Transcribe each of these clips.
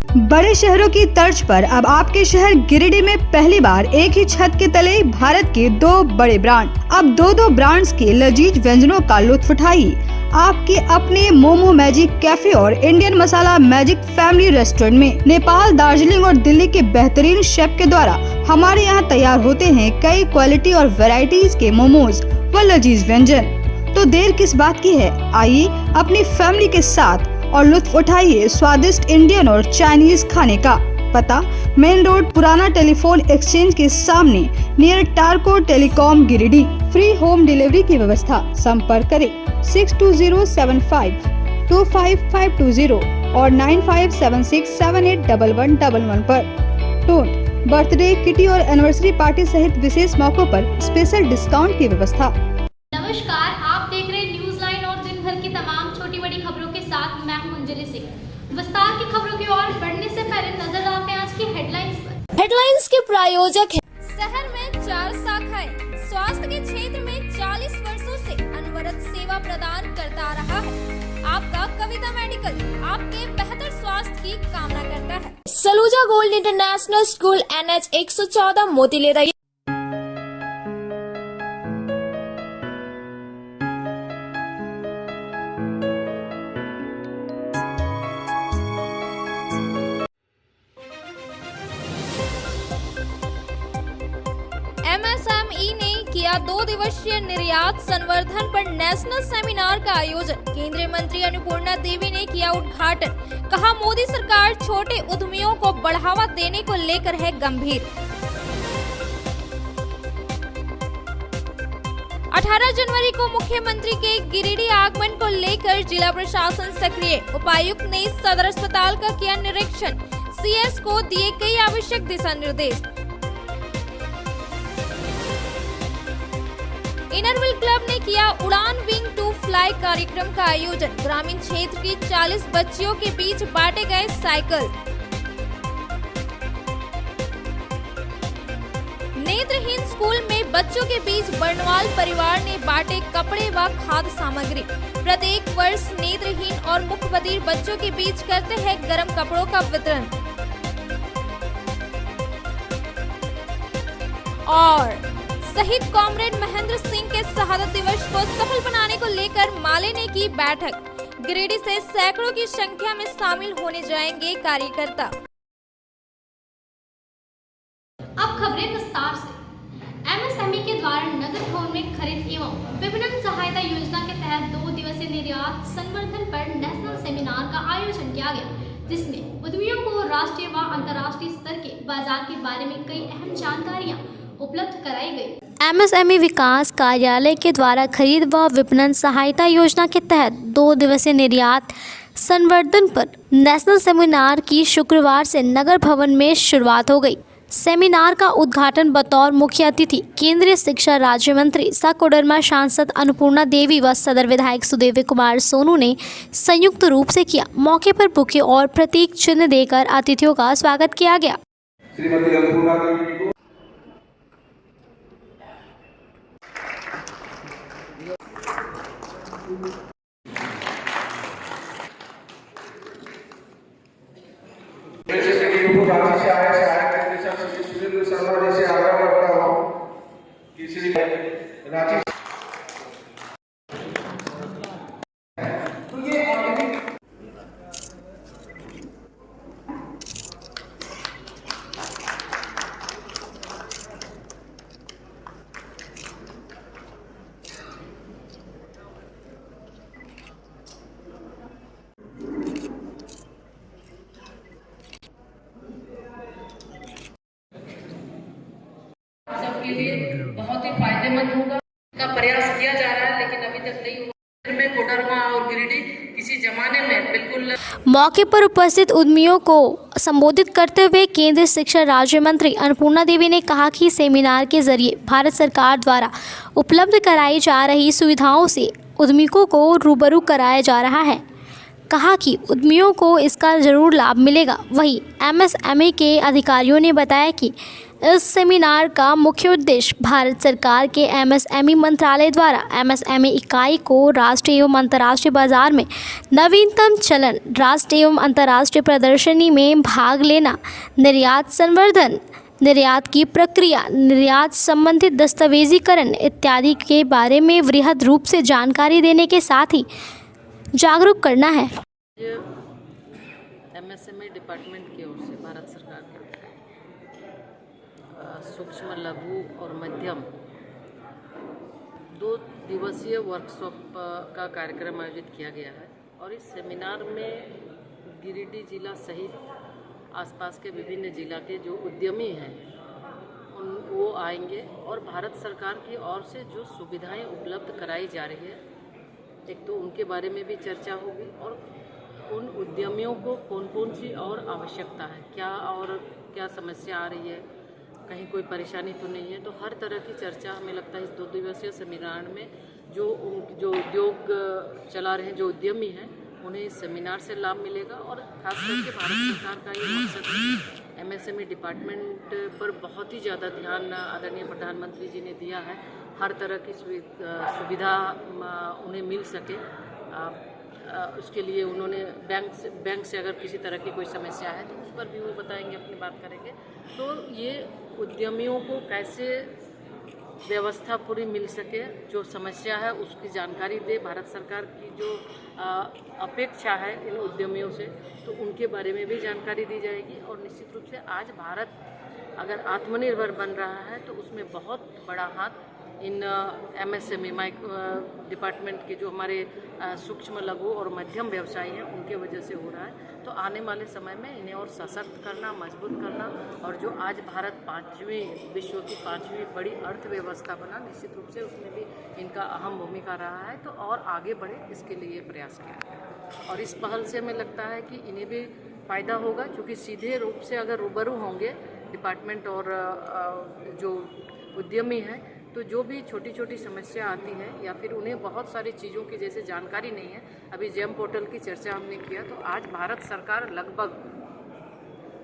बड़े शहरों की तर्ज पर अब आपके शहर गिरिडीह में पहली बार एक ही छत के तले भारत के 2 बड़े ब्रांड। अब दो ब्रांड्स के लजीज व्यंजनों का लुत्फ उठाइए। आपके अपने मोमो मैजिक कैफे और इंडियन मसाला मैजिक फैमिली रेस्टोरेंट में नेपाल, दार्जिलिंग और दिल्ली के बेहतरीन शेफ के द्वारा हमारे यहाँ तैयार होते हैं कई क्वालिटी और वैरायटीज के मोमोज व लजीज व्यंजन। तो देर किस बात की है, आइए अपनी फैमिली के साथ और लुत्फ उठाइए स्वादिष्ट इंडियन और चाइनीज खाने का। पता मेन रोड पुराना टेलीफोन एक्सचेंज के सामने near Tarco telecom Giridih. Free home delivery की व्यवस्था। संपर्क करें 6207525520 और 9576781111 पर। टोट बर्थडे, किटी और एनिवर्सरी पार्टी सहित विशेष मौकों पर स्पेशल डिस्काउंट की व्यवस्था। नमस्कार, आप देख रहे हैं न्यूज लाइन और दिन भर की तमाम छोटी बड़ी खबरों के साथ मैं हूं अंजलि सिंह। विस्तार की खबरों की ओर बढ़ने से पहले नजर डालते हैं आज की हेडलाइंस पर। हेडलाइंस के प्रायोजक हैं शहर में 4 शाखाएं, स्वास्थ्य के क्षेत्र में 40 वर्षों से अनवरत सेवा प्रदान करता रहा है। आपका कविता मेडिकल आपके बेहतर स्वास्थ्य की कामना करता है। Saluja gold international school NH 114 मोतीले रही। MSME ने किया 2 दिवसीय निर्यात संवर्धन पर नेशनल सेमिनार का आयोजन। केंद्रीय मंत्री अन्नपूर्णा देवी ने किया उद्घाटन। कहा, मोदी सरकार छोटे उद्यमियों को बढ़ावा देने को लेकर है गंभीर। 18 जनवरी को मुख्यमंत्री के गिरिडीह आगमन को लेकर जिला प्रशासन सक्रिय। उपायुक्त ने सदर अस्पताल का किया निरीक्षण। CS को दिए कई आवश्यक दिशा निर्देश। इनरव्हील क्लब ने किया उड़ान विंग टू फ्लाई कार्यक्रम का आयोजन। ग्रामीण क्षेत्र की 40 बच्चियों के बीच बांटे गए साइकिल। नेत्रहीन स्कूल में बच्चों के बीच बर्नवाल परिवार ने बांटे कपड़े व खाद्य सामग्री। प्रत्येक वर्ष नेत्रहीन और मुखबधिर बच्चों के बीच करते हैं गर्म कपड़ों का वितरण। और शहीद कॉमरेड महेंद्र सिंह के शहादत दिवस को सफल बनाने को लेकर माले ने की बैठक। गिरिडीह से सैकड़ों की संख्या में शामिल होने जाएंगे कार्यकर्ता। अब खबरें विस्तार से। MSME के द्वारा नगर भवन में खरीद एवं विपणन सहायता योजना के तहत 2 दिवसीय निर्यात संवर्धन पर नेशनल सेमिनार का आयोजन किया गया, जिसमें उद्यमियों को राष्ट्रीय व अंतर्राष्ट्रीय स्तर के बाजार के बारे में कई अहम जानकारियां उपलब्ध कराई गई। MSME विकास कार्यालय के द्वारा खरीद व विपणन सहायता योजना के तहत 2 दिवसीय निर्यात संवर्धन पर नेशनल सेमिनार की शुक्रवार से नगर भवन में शुरुआत हो गई। सेमिनार का उद्घाटन बतौर मुख्य अतिथि केंद्रीय शिक्षा राज्य मंत्री सह कोडरमा सांसद अन्नपूर्णा देवी व सदर विधायक सुदेव कुमार सोनू ने संयुक्त रूप से किया। मौके पर बुके और प्रतीक चिन्ह देकर अतिथियों का स्वागत किया गया। श्रीमती अन्नपूर्णा देवी को रांची से आए सहायक निदेशक श्री सुरेंद्र शर्मा जी से आग्रह करता हूँ कि श्री रांची के लिए बहुत ही फायदेमंद होगा का प्रयास किया जा रहा है, लेकिन अभी तक नहीं हुआ। में कोडरमा और गिरिडीह किसी जमाने में बिल्कुल। मौके पर उपस्थित उद्यमियों को संबोधित करते हुए केंद्रीय शिक्षा राज्य मंत्री अन्नपूर्णा देवी ने कहा कि सेमिनार के जरिए भारत सरकार द्वारा उपलब्ध कराई जा रही सुविधाओं से उद्यमियों को रूबरू कराया जा रहा है। कहा कि उद्यमियों को इसका जरूर लाभ मिलेगा। वहीं MSME के अधिकारियों ने बताया कि इस सेमिनार का मुख्य उद्देश्य भारत सरकार के एमएसएमई मंत्रालय द्वारा एमएसएमई इकाई को राष्ट्रीय एवं अंतर्राष्ट्रीय बाजार में नवीनतम चलन, राष्ट्रीय एवं अंतर्राष्ट्रीय प्रदर्शनी में भाग लेना, निर्यात संवर्धन, निर्यात की प्रक्रिया, निर्यात संबंधित दस्तावेजीकरण इत्यादि के बारे में वृहद रूप से जानकारी देने के साथ ही जागरूक करना है। एमएसएमई डिपार्टमेंट की ओर से भारत सरकार के सूक्ष्म, लघु और मध्यम 2 दिवसीय वर्कशॉप का कार्यक्रम आयोजित किया गया है और इस सेमिनार में गिरिडीह जिला सहित आसपास के विभिन्न जिला के जो उद्यमी हैं वो आएंगे और भारत सरकार की ओर से जो सुविधाएं उपलब्ध कराई जा रही है, एक तो उनके बारे में भी चर्चा होगी और उन उद्यमियों को कौन कौन सी और आवश्यकता है, क्या समस्या आ रही है, कहीं कोई परेशानी तो नहीं है। तो हर तरह की चर्चा हमें लगता है इस 2 दिवसीय सेमिनार में जो उद्योग चला रहे हैं, जो उद्यमी हैं, उन्हें इस सेमिनार से लाभ मिलेगा। और खास करके भारत सरकार का ये मकसद है, एमएसएमई डिपार्टमेंट पर बहुत ही ज़्यादा ध्यान आदरणीय प्रधानमंत्री जी ने दिया है, हर तरह की सुविधा उन्हें मिल सके। उसके लिए उन्होंने बैंक से अगर किसी तरह की कोई समस्या है तो उस पर भी वो बताएंगे, अपनी बात करेंगे। तो ये उद्यमियों को कैसे व्यवस्था पूरी मिल सके, जो समस्या है उसकी जानकारी दे, भारत सरकार की जो अपेक्षा है इन उद्यमियों से, तो उनके बारे में भी जानकारी दी जाएगी। और निश्चित रूप से आज भारत अगर आत्मनिर्भर बन रहा है तो उसमें बहुत बड़ा हाथ इन एमएसएमई डिपार्टमेंट के जो हमारे सूक्ष्म, लघु और मध्यम व्यवसायी हैं उनके वजह से हो रहा है। तो आने वाले समय में इन्हें और सशक्त करना, मजबूत करना, और जो आज भारत विश्व की 5वीं बड़ी अर्थव्यवस्था बना, निश्चित रूप से उसमें भी इनका अहम भूमिका रहा है। तो और आगे बढ़े इसके लिए प्रयास किया है और इस पहल से हमें लगता है कि इन्हें भी फ़ायदा होगा, क्योंकि सीधे रूप से अगर रूबरू होंगे डिपार्टमेंट और जो उद्यमी हैं तो जो भी छोटी छोटी समस्या आती है या फिर उन्हें बहुत सारी चीज़ों की जैसे जानकारी नहीं है, अभी जेम पोर्टल की चर्चा हमने किया, तो आज भारत सरकार लगभग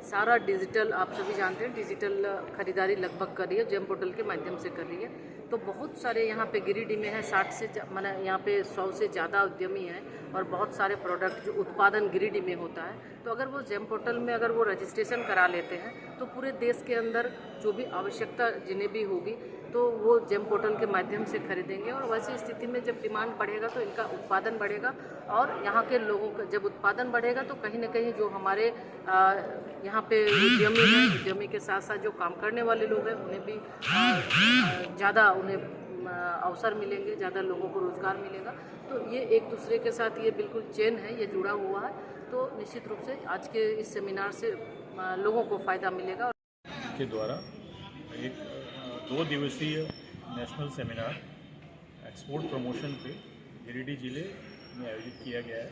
सारा डिजिटल, आप सभी जानते हैं डिजिटल खरीदारी लगभग कर रही है, जेम पोर्टल के माध्यम से कर रही है। तो बहुत सारे यहाँ पे गिरिडीह में है 60 से यहाँ पे 100 से ज़्यादा उद्यमी हैं और बहुत सारे प्रोडक्ट जो उत्पादन गिरिडीह में होता है, तो अगर वो जेम पोर्टल में अगर वो रजिस्ट्रेशन करा लेते हैं तो पूरे देश के अंदर जो भी आवश्यकता जिन्हें भी होगी तो वो जेम पोर्टल के माध्यम से खरीदेंगे। और वैसी स्थिति में जब डिमांड बढ़ेगा तो इनका उत्पादन बढ़ेगा और यहाँ के लोगों का जब उत्पादन बढ़ेगा तो कहीं ना कहीं जो हमारे यहाँ पे उद्यमी हैं, उद्यमी के साथ साथ जो काम करने वाले लोग हैं उन्हें भी ज़्यादा अवसर मिलेंगे, ज़्यादा लोगों को रोज़गार मिलेगा। तो ये एक दूसरे के साथ ये बिल्कुल चेन है, ये जुड़ा हुआ है। तो निश्चित रूप से आज के इस सेमिनार से लोगों को फ़ायदा मिलेगा। के द्वारा एक 2 दिवसीय नेशनल सेमिनार एक्सपोर्ट प्रमोशन पे गिरिडीह जिले में आयोजित किया गया है।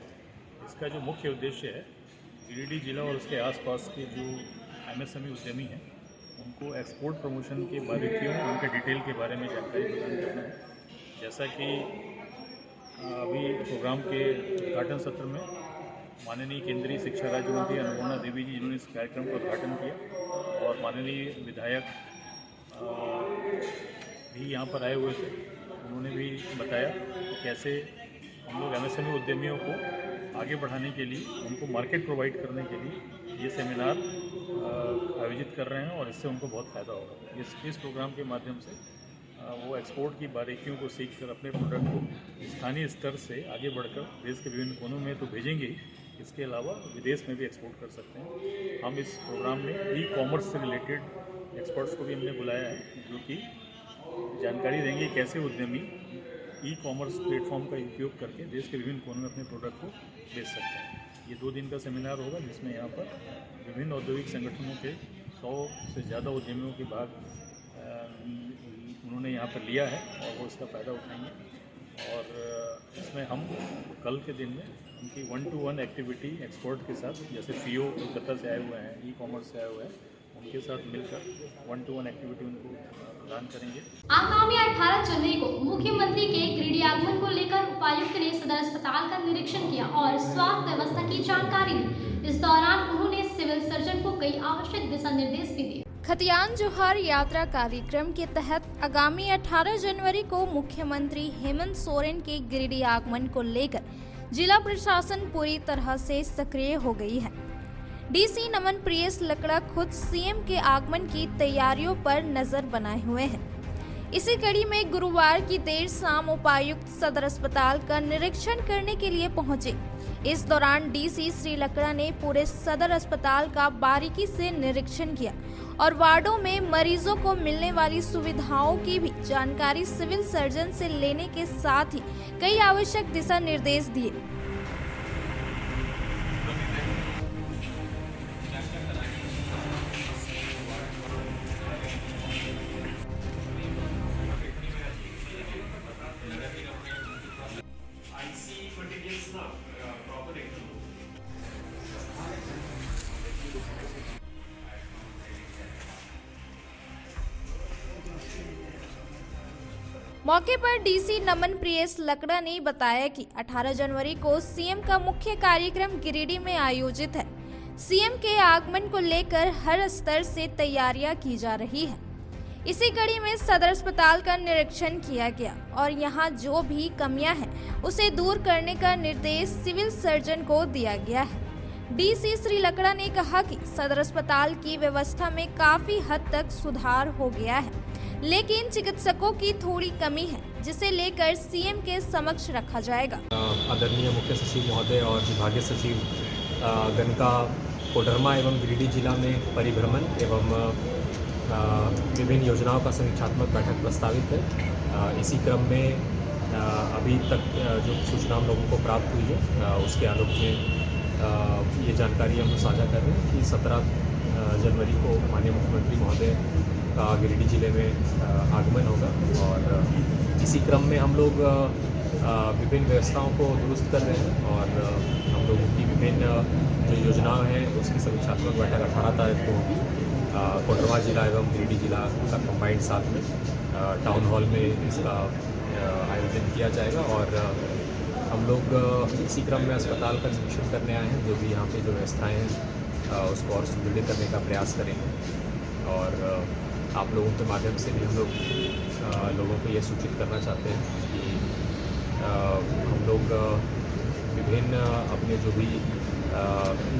इसका जो मुख्य उद्देश्य है, गिरिडीह जिला और उसके आसपास के जो एमएसएमई उद्यमी हैं उनको एक्सपोर्ट प्रमोशन के बारीकियों, उनके डिटेल के बारे में जानकारी प्रदान करना है। जैसा कि अभी प्रोग्राम के उद्घाटन सत्र में माननीय केंद्रीय शिक्षा राज्य मंत्री अन्नपूर्णा देवी जी, जिन्होंने इस कार्यक्रम का उद्घाटन किया, और माननीय विधायक भी यहाँ पर आए हुए थे, उन्होंने भी बताया कि कैसे हम लोग एमएसएमई उद्यमियों को आगे बढ़ाने के लिए, उनको मार्केट प्रोवाइड करने के लिए ये सेमिनार आयोजित कर रहे हैं और इससे उनको बहुत फ़ायदा होगा। इस प्रोग्राम के माध्यम से वो एक्सपोर्ट की बारीकियों को सीखकर अपने प्रोडक्ट को स्थानीय स्तर से आगे बढ़कर देश के विभिन्न कोनों में तो भेजेंगे, इसके अलावा विदेश में भी एक्सपोर्ट कर सकते हैं। हम इस प्रोग्राम में ई कॉमर्स से रिलेटेड एक्सपर्ट्स को भी हमने बुलाया है, जो कि जानकारी देंगे कैसे उद्यमी ई कॉमर्स प्लेटफॉर्म का उपयोग करके देश के विभिन्न कोनों में अपने प्रोडक्ट को बेच सकते हैं। ये 2 दिन का सेमिनार होगा, जिसमें यहाँ पर विभिन्न औद्योगिक संगठनों के 100 से ज़्यादा उद्यमियों के भाग उन्होंने यहाँ पर लिया है और वो इसका फ़ायदा उठाएंगे। और इसमें हम कल के दिन में उनकी 1-to-1 एक्टिविटी एक्सपर्ट के साथ, जैसे पीओ कोलकाता से आए हुए हैं, ई कॉमर्स से आए हुए हैं, उनके साथ मिलकर 1-to-1 एक्टिविटी उनको प्रदान करेंगे। आगामी 18 जनवरी को मुख्यमंत्री के गिरिडीह आगमन को लेकर उपायुक्त ने सदर अस्पताल का निरीक्षण किया और स्वास्थ्य व्यवस्था की जानकारी ली। इस दौरान उन्होंने सिविल सर्जन को कई आवश्यक दिशा निर्देश भी दिए। खतियान जोहार यात्रा कार्यक्रम के तहत आगामी 18 जनवरी को मुख्यमंत्री हेमंत सोरेन के गिरिडीह आगमन को लेकर जिला प्रशासन पूरी तरह से सक्रिय हो गई है। डीसी नमन प्रियेश लकड़ा खुद सीएम के आगमन की तैयारियों पर नजर बनाए हुए हैं। इसी कड़ी में गुरुवार की देर शाम उपायुक्त सदर अस्पताल का निरीक्षण करने के लिए पहुंचे। इस दौरान डीसी श्री लकड़ा ने पूरे सदर अस्पताल का बारीकी से निरीक्षण किया और वार्डों में मरीजों को मिलने वाली सुविधाओं की भी जानकारी सिविल सर्जन से लेने के साथ ही कई आवश्यक दिशा निर्देश दिए। मौके पर डीसी नमन प्रियेश लकड़ा ने बताया कि 18 जनवरी को सीएम का मुख्य कार्यक्रम गिरिडीह में आयोजित है। सीएम के आगमन को लेकर हर स्तर से तैयारियां की जा रही है। इसी कड़ी में सदर अस्पताल का निरीक्षण किया गया और यहां जो भी कमियां हैं उसे दूर करने का निर्देश सिविल सर्जन को दिया गया है। डीसी श्री लकड़ा ने कहा कि सदर अस्पताल की व्यवस्था में काफी हद तक सुधार हो गया है, लेकिन चिकित्सकों की थोड़ी कमी है, जिसे लेकर सीएम के समक्ष रखा जाएगा। आदरणीय मुख्य सचिव महोदय और विभागीय सचिव गण का कोडरमा एवं गिरिडीह जिला में परिभ्रमण एवं विभिन्न योजनाओं का समीक्षात्मक बैठक प्रस्तावित है। इसी क्रम में अभी तक जो सूचना हम लोगों को प्राप्त हुई है उसके आलोक में ये जानकारी हम साझा कर रहे हैं कि 17 जनवरी को माननीय मुख्यमंत्री महोदय का गिरिडीह जिले में आगमन होगा और इसी क्रम में हम लोग विभिन्न व्यवस्थाओं को दुरुस्त कर रहे हैं और हम लोगों की विभिन्न जो योजनाएं हैं उसकी समीक्षात्मक बैठक 18 तारीख को होगी। कोडरमा जिला एवं गिरिडीह जिला का कंबाइंड साथ में टाउन हॉल में इसका आयोजन किया जाएगा और हम लोग इसी क्रम में अस्पताल का निरीक्षण करने आए हैं। जो भी यहाँ पे जो व्यवस्थाएँ हैं उसको और सुदृढ़ करने का प्रयास करेंगे और आप लोगों के माध्यम से भी हम लोग लोगों को ये सूचित करना चाहते हैं कि हम लोग विभिन्न अपने जो भी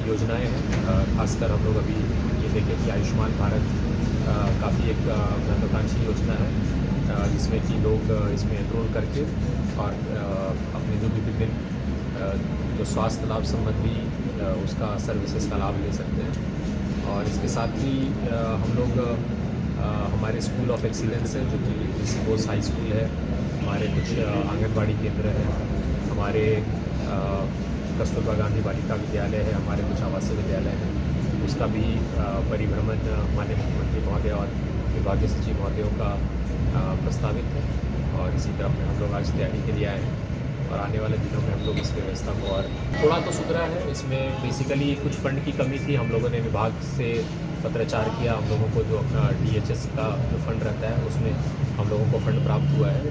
योजनाएं हैं खासकर हम लोग अभी ये देखें कि आयुष्मान भारत काफ़ी एक महत्वाकांक्षी योजना है जिसमें कि लोग इसमें एनरोल करके और अपने जो भी विभिन्न जो स्वास्थ्य लाभ संबंधी उसका सर्विसेज का लाभ ले सकते हैं। और इसके साथ ही हम लोग हमारे स्कूल ऑफ एक्सीलेंस है जो कि बोस हाई स्कूल है, हमारे कुछ आंगनबाड़ी केंद्र हैं, हमारे कस्तूरबा गांधी बालिका विद्यालय है, हमारे कुछ आवासीय विद्यालय हैं, उसका भी परिभ्रमण माननीय मुख्यमंत्री महोदय और विभागीय सचिव महोदयों का प्रस्तावित है और इसी क्रम में हम लोग आज तैयारी के लिए आए हैं और आने वाले दिनों में हम लोग इस व्यवस्था को और थोड़ा तो सुधरा है। इसमें बेसिकली कुछ फंड की कमी थी, हम लोगों ने विभाग से पत्राचार किया, हम लोगों को जो अपना DHS का जो फंड रहता है उसमें हम लोगों को फंड प्राप्त हुआ है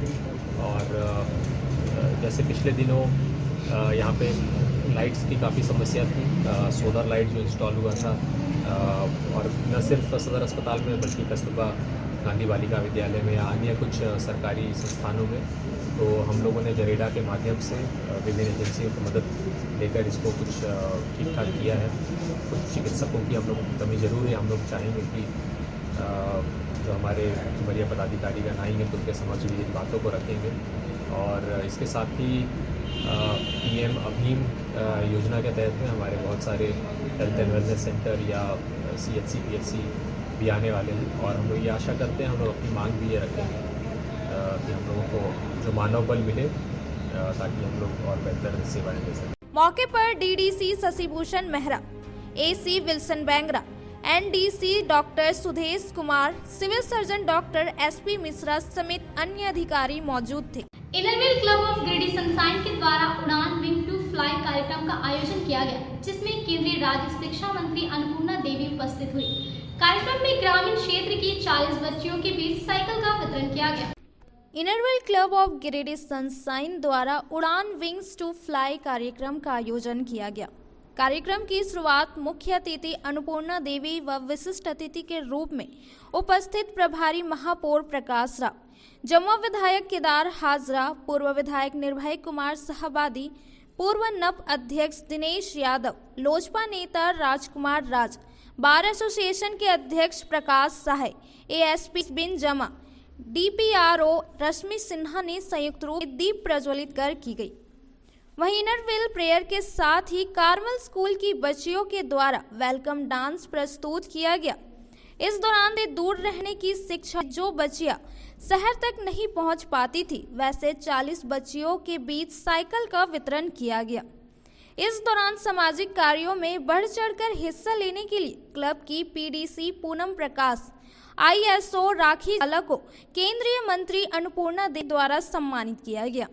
और जैसे पिछले दिनों यहाँ पे लाइट्स की काफ़ी समस्या थी, सोलर लाइट जो इंस्टॉल हुआ था और न सिर्फ सदर अस्पताल में बल्कि कस्तूरबा गांधी बालिका विद्यालय में या अन्य कुछ सरकारी संस्थानों में, तो हम लोगों ने जरेडा के माध्यम से विभिन्न एजेंसियों की मदद लेकर इसको कुछ ठीक ठाक किया है। कुछ चिकित्सकों की हम लोगों की कमी ज़रूर है, हम लोग चाहेंगे कि जो हमारे वरीय पदाधिकारी गण आएंगे तो उनके समझ भी इन बातों को रखेंगे और इसके साथ ही PM अभीम योजना के तहत में हमारे बहुत सारे हेल्थ एंड वेलनेस सेंटर या CHC PHC भी आने वाले हैं और हम लोग ये आशा करते हैं, हम लोग अपनी मांग भी ये रखेंगे कि हम लोगों को जो मानव बल मिले ताकि हम लोग और बेहतर सेवाएं दे सकें। मौके पर DDC Shashibhushan Mehra, AC Wilson Bhengra, NDC doctor Sudhesh Kumar, civil surgeon doctor SP Mishra समेत अन्य अधिकारी मौजूद थे। Inner Wheel club of Giridih sunshine के द्वारा उड़ान विंग टू फ्लाई कार्यक्रम का आयोजन किया गया, जिसमें केंद्रीय राज्य शिक्षा मंत्री अन्नपूर्णा देवी उपस्थित हुई। कार्यक्रम में ग्रामीण क्षेत्र की 40 बच्चियों के बीच साइकिल का वितरण किया गया। Inner Wheel club of Giridih sunshine द्वारा उड़ान विंग्स टू फ्लाई कार्यक्रम का आयोजन किया गया। कार्यक्रम की शुरुआत मुख्य अतिथि अन्नपूर्णा देवी व विशिष्ट अतिथि के रूप में उपस्थित प्रभारी महापौर प्रकाश राव, जमुआ विधायक केदार हाजरा, पूर्व विधायक निर्भय कुमार साहबादी, पूर्व नप अध्यक्ष दिनेश यादव, लोजपा नेता राजकुमार राज, बार एसोसिएशन के अध्यक्ष प्रकाश सहाय, एएसपी बिन जमा, डीपीआरओ रश्मि सिन्हा ने संयुक्त रूप से दीप प्रज्वलित कर की गई। वहीं इनरव्हील प्रेयर के साथ ही कार्मल स्कूल की बच्चियों के द्वारा वेलकम डांस प्रस्तुत किया गया। इस दौरान से दूर रहने की शिक्षा, जो बच्चियां शहर तक नहीं पहुंच पाती थी, वैसे 40 बच्चियों के बीच साइकिल का वितरण किया गया। इस दौरान सामाजिक कार्यों में बढ़ चढ़कर हिस्सा लेने के लिए क्लब की पीडीसी पूनम प्रकाश, आईएसओ राखी जाला को केंद्रीय मंत्री अन्नपूर्णा देवी द्वारा सम्मानित किया गया।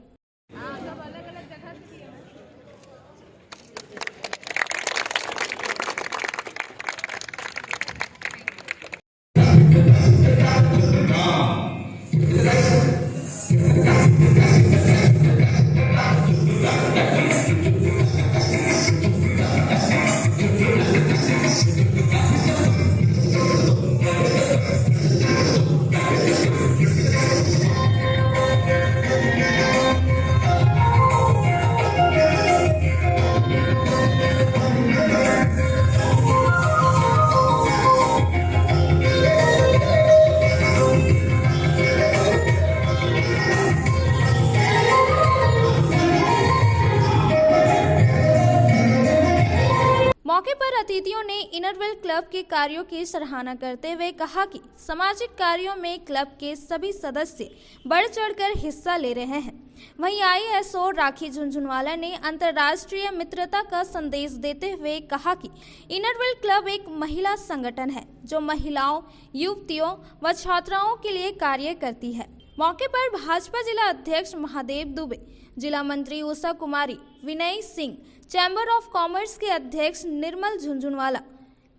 मौके पर अतिथियों ने इनरव्हील क्लब के कार्यों की सराहना करते हुए कहा कि सामाजिक कार्यों में क्लब के सभी सदस्य बढ़ चढ़कर हिस्सा ले रहे हैं। वहीं आईएसओ राखी झुनझुनवाला ने अंतर्राष्ट्रीय मित्रता का संदेश देते हुए कहा कि इनरव्हील क्लब एक महिला संगठन है जो महिलाओं, युवतियों व छात्राओं के लिए कार्य करती है। मौके पर भाजपा जिला अध्यक्ष महादेव दुबे, जिला मंत्री उषा कुमारी, Vinay Singh, chamber of commerce के अध्यक्ष निर्मल झुनझुनवाला,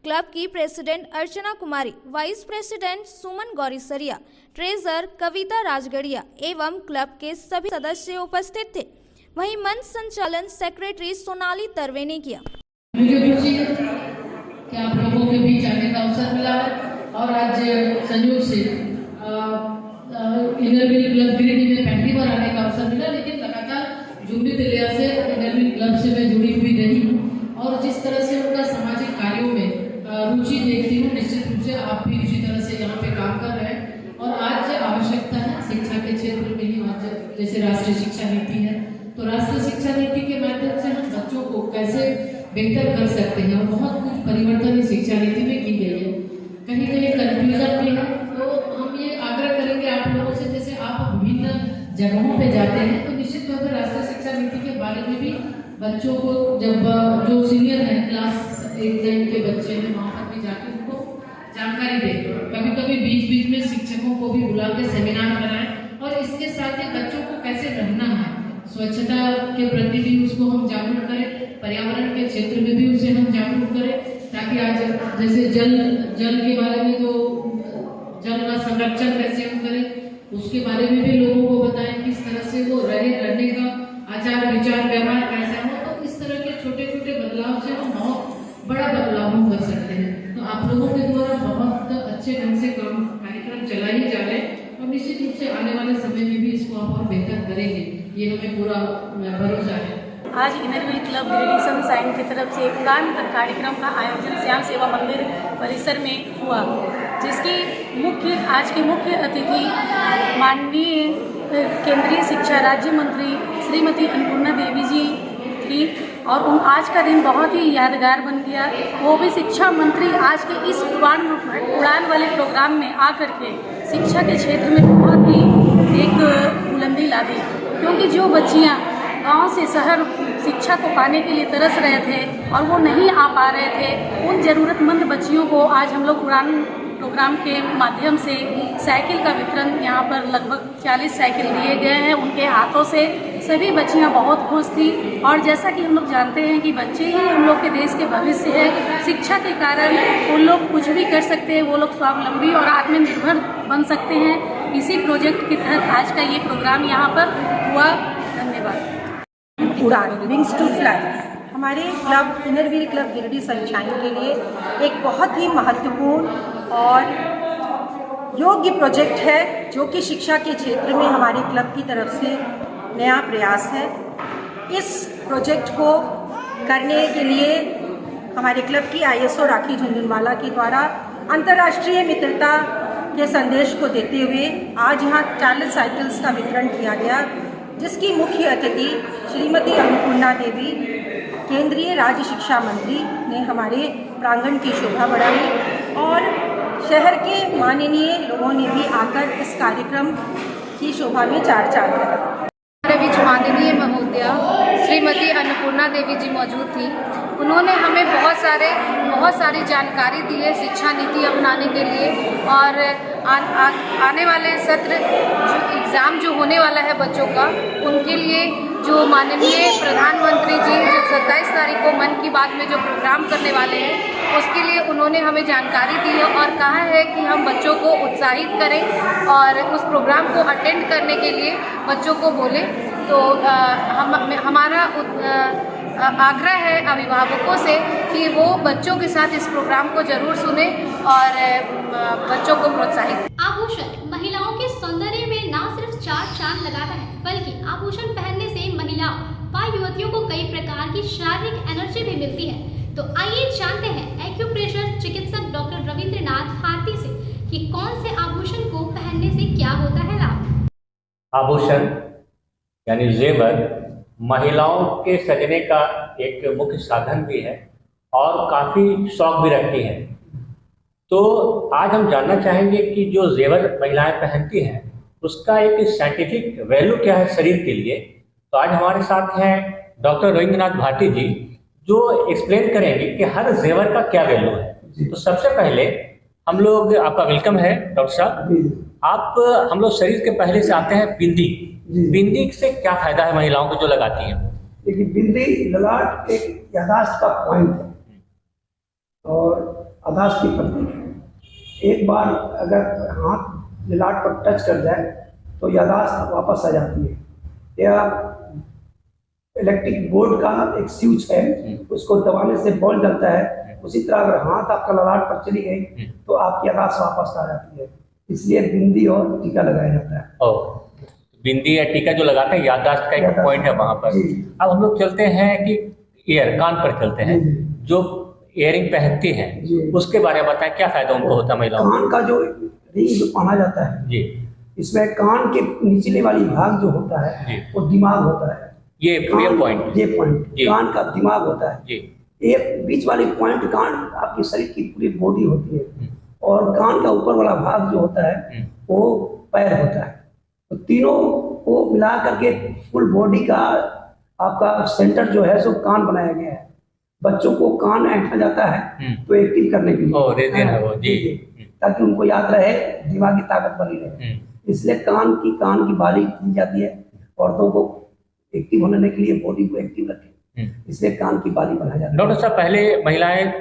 क्लब की president Archana Kumari, vice president सुमन गौरीसरिया, ट्रेजर कविता राजगढ़िया एवं क्लब के सभी सदस्य उपस्थित थे। वहीं मंच संचालन सेक्रेटरी सोनाली तरवे ने किया। मुझे खुशी है कि आप लोगों के बीच आने का अवसर मिला है और आज संयोग से इनरव्हील क्लब गिरिडीह में पहली बार आने का अवसर मिला, लेकिन लगातार जुम्बी तिलिया से इनरव्हील क्लब से मैं जुड़ी हुई रही हूँ और जिस तरह से उनका सामाजिक कार्यों में रुचि देखती हूँ, निश्चित रूप से आप भी उसी तरह से यहाँ पे काम कर रहे हैं। और आज आवश्यकता है शिक्षा के क्षेत्र में ही, आज जैसे राष्ट्रीय शिक्षा नीति है, तो राष्ट्रीय शिक्षा नीति के माध्यम से हम बच्चों को कैसे बेहतर कर सकते हैं और बहुत कुछ परिवर्तन शिक्षा नीति में की गई है। कहीं कहीं कन्फ्यूजन भी है, तो हम ये आग्रह करेंगे आप लोगों से, जैसे आप विभिन्न जगहों पे जाते हैं तो निश्चित तौर पर राष्ट्रीय शिक्षा नीति के बारे में भी बच्चों को, जब जो सीनियर है क्लास 8-9 के बच्चे हैं, वहाँ पर भी जाकर उनको जानकारी दें। कभी कभी बीच बीच में शिक्षकों को भी बुला के सेमिनार कराएं और इसके साथ ही बच्चों को कैसे रहना है, स्वच्छता के प्रति भी उसको हम जागरूक करें, पर्यावरण के क्षेत्र में भी उसे हम जागरूक करें, ताकि आज जैसे जल के बारे में, जो जल का संरक्षण कैसे हम करें उसके बारे में भी लोगों को बताएं, किस तरह से वो रहने का आचार विचार व्यवहार कैसा हो। तो इस तरह के छोटे छोटे बदलाव से हम बहुत बड़ा बदलाव हम कर सकते हैं। तो आप लोगों के द्वारा बहुत अच्छे ढंग से कार्यक्रम चलाए जा रहे हैं और निश्चित रूप से आने वाले समय में भी इसको आप और बेहतर करेंगे, ये हमें पूरा भरोसा है। आज इनरव्हील क्लब गिरिडीह सनशाइन की तरफ से उड़ान कार्यक्रम का आयोजन श्याम सेवा मंदिर परिसर में हुआ, जिसकी आज की मुख्य अतिथि माननीय केंद्रीय शिक्षा राज्य मंत्री श्रीमती अन्नपूर्णा देवी जी थी और आज का दिन बहुत ही यादगार बन गया। वो भी शिक्षा मंत्री आज के इस उड़ान वाले प्रोग्राम में आकर के शिक्षा के क्षेत्र में बहुत ही एक बुलंदी ला दी, क्योंकि जो बच्चियाँ गांव से शहर शिक्षा को पाने के लिए तरस रहे थे और वो नहीं आ पा रहे थे, उन ज़रूरतमंद बच्चियों को आज हम लोग उड़ान प्रोग्राम के माध्यम से साइकिल का वितरण, यहाँ पर लगभग 40 साइकिल दिए गए हैं उनके हाथों से। सभी बच्चियाँ बहुत खुश थी और जैसा कि हम लोग जानते हैं कि बच्चे ही हम लोग के देश के भविष्य है। शिक्षा के कारण वो लोग कुछ भी कर सकते हैं, वो लोग स्वावलंबी और आत्मनिर्भर बन सकते हैं। इसी प्रोजेक्ट के तहत आज का ये प्रोग्राम यहाँ पर हुआ। धन्यवाद। उड़ान विंग्स टू फ्लाई, हम हमारे club Inner Wheel club Giridih sunshine के लिए एक बहुत ही महत्वपूर्ण और योग्य प्रोजेक्ट है, जो कि शिक्षा के क्षेत्र में हमारे क्लब की तरफ से नया प्रयास है। इस प्रोजेक्ट को करने के लिए हमारे क्लब की ISO राखी झुनझुनवाला के द्वारा अंतर्राष्ट्रीय मित्रता के संदेश को देते हुए आज यहाँ 40 साइकिल्स का वितरण किया गया, जिसकी मुख्य अतिथि श्रीमती अन्नपूर्णा देवी, केंद्रीय राज्य शिक्षा मंत्री ने हमारे प्रांगण की शोभा बढ़ाई और शहर के माननीय लोगों ने भी आकर इस कार्यक्रम की शोभा में चार चांद लगाया। हमारे बीच माननीय महोदया श्रीमती अन्नपूर्णा देवी जी मौजूद थी। उन्होंने हमें बहुत सारी जानकारी दी है शिक्षा नीति अपनाने के लिए, और आने वाले सत्र जो एग्ज़ाम जो होने वाला है बच्चों का, उनके लिए जो माननीय प्रधानमंत्री जी जो 27 तारीख को मन की बात में जो प्रोग्राम करने वाले हैं, उसके लिए उन्होंने हमें जानकारी दी है और कहा है कि हम बच्चों को उत्साहित करें और उस प्रोग्राम को अटेंड करने के लिए बच्चों को बोलें। तो हमारा आग्रह है अभिभावकों से कि वो बच्चों के साथ इस प्रोग्राम को जरूर सुने और बच्चों को प्रोत्साहित। आभूषण महिलाओं के सौंदर्य में न सिर्फ चार चांद लगाता है, बल्कि आभूषण पहनने से महिलाओं व युवतियों को कई प्रकार की शारीरिक एनर्जी भी मिलती है। तो आइए जानते हैं एक्यूप्रेशर चिकित्सक डॉक्टर रविंद्रनाथ भारती से कि कौन से आभूषण को पहनने से क्या होता है लाभ। आभूषण यानी जेवर महिलाओं के सजने का एक मुख्य साधन भी है और काफ़ी शौक भी रखती हैं। तो आज हम जानना चाहेंगे कि जो जेवर महिलाएं पहनती हैं उसका एक साइंटिफिक वैल्यू क्या है शरीर के लिए। तो आज हमारे साथ हैं डॉक्टर रविंद्रनाथ भारती जी, जो एक्सप्लेन करेंगे कि हर जेवर का क्या वैल्यू है। तो सबसे पहले हम लोग, आपका वेलकम है डॉक्टर साहब। आप हम लोग शरीर के पहले से आते हैं बिंदी। बिंदी से क्या फायदा है महिलाओं को जो लगाती हैं? देखिए, बिंदी ललाट एक यादाश्त का पॉइंट है और यादाश्त की प्रतीक है। एक बार अगर हाथ ललाट पर टच कर जाए तो यादाश्त वापस आ जाती है। या इलेक्ट्रिक बोर्ड का एक स्विच है, उसको दबाने से बॉल जलता है, उसी तरह अगर हाथ आपका ललाट पर चली गई तो आपकी यादाश्त वापस आ जाती है। इसलिए बिंदी और टीका लगाया जाता है। बिंदी या टीका जो लगाते हैं याददाश्त का एक पॉइंट है वहाँ पर। अब हम लोग चलते हैं कि कान पर चलते हैं, जो इयरिंग पहनती हैं उसके बारे में बताएं, क्या फायदा उनको होता है महिलाओं? कान का जो रिंग जो पहना जाता है जी, इसमें कान के निचले वाली भाग जो होता है वो दिमाग होता है। ये पॉइंट कान का दिमाग होता है जी। एक बीच वाली पॉइंट कान आपके शरीर की पूरी बॉडी होती है और कान का ऊपर वाला भाग जो होता है वो पैर होता है। तो तीनों को मिला करके फुल बॉडी का आपका सेंटर जो है सो कान बनाया गया है। बच्चों को कान ऐंठा जाता है तो एक्टिव करने के लिए, ताकि उनको याद रहे, दिमागी ताकत बनी रहे। इसलिए कान की बाली दी जाती है औरतों को एक्टिव होने के लिए, बॉडी को एक्टिव रखे, इसलिए कान की बाली बनाया जाता है। डॉक्टर साहब, पहले महिलाएं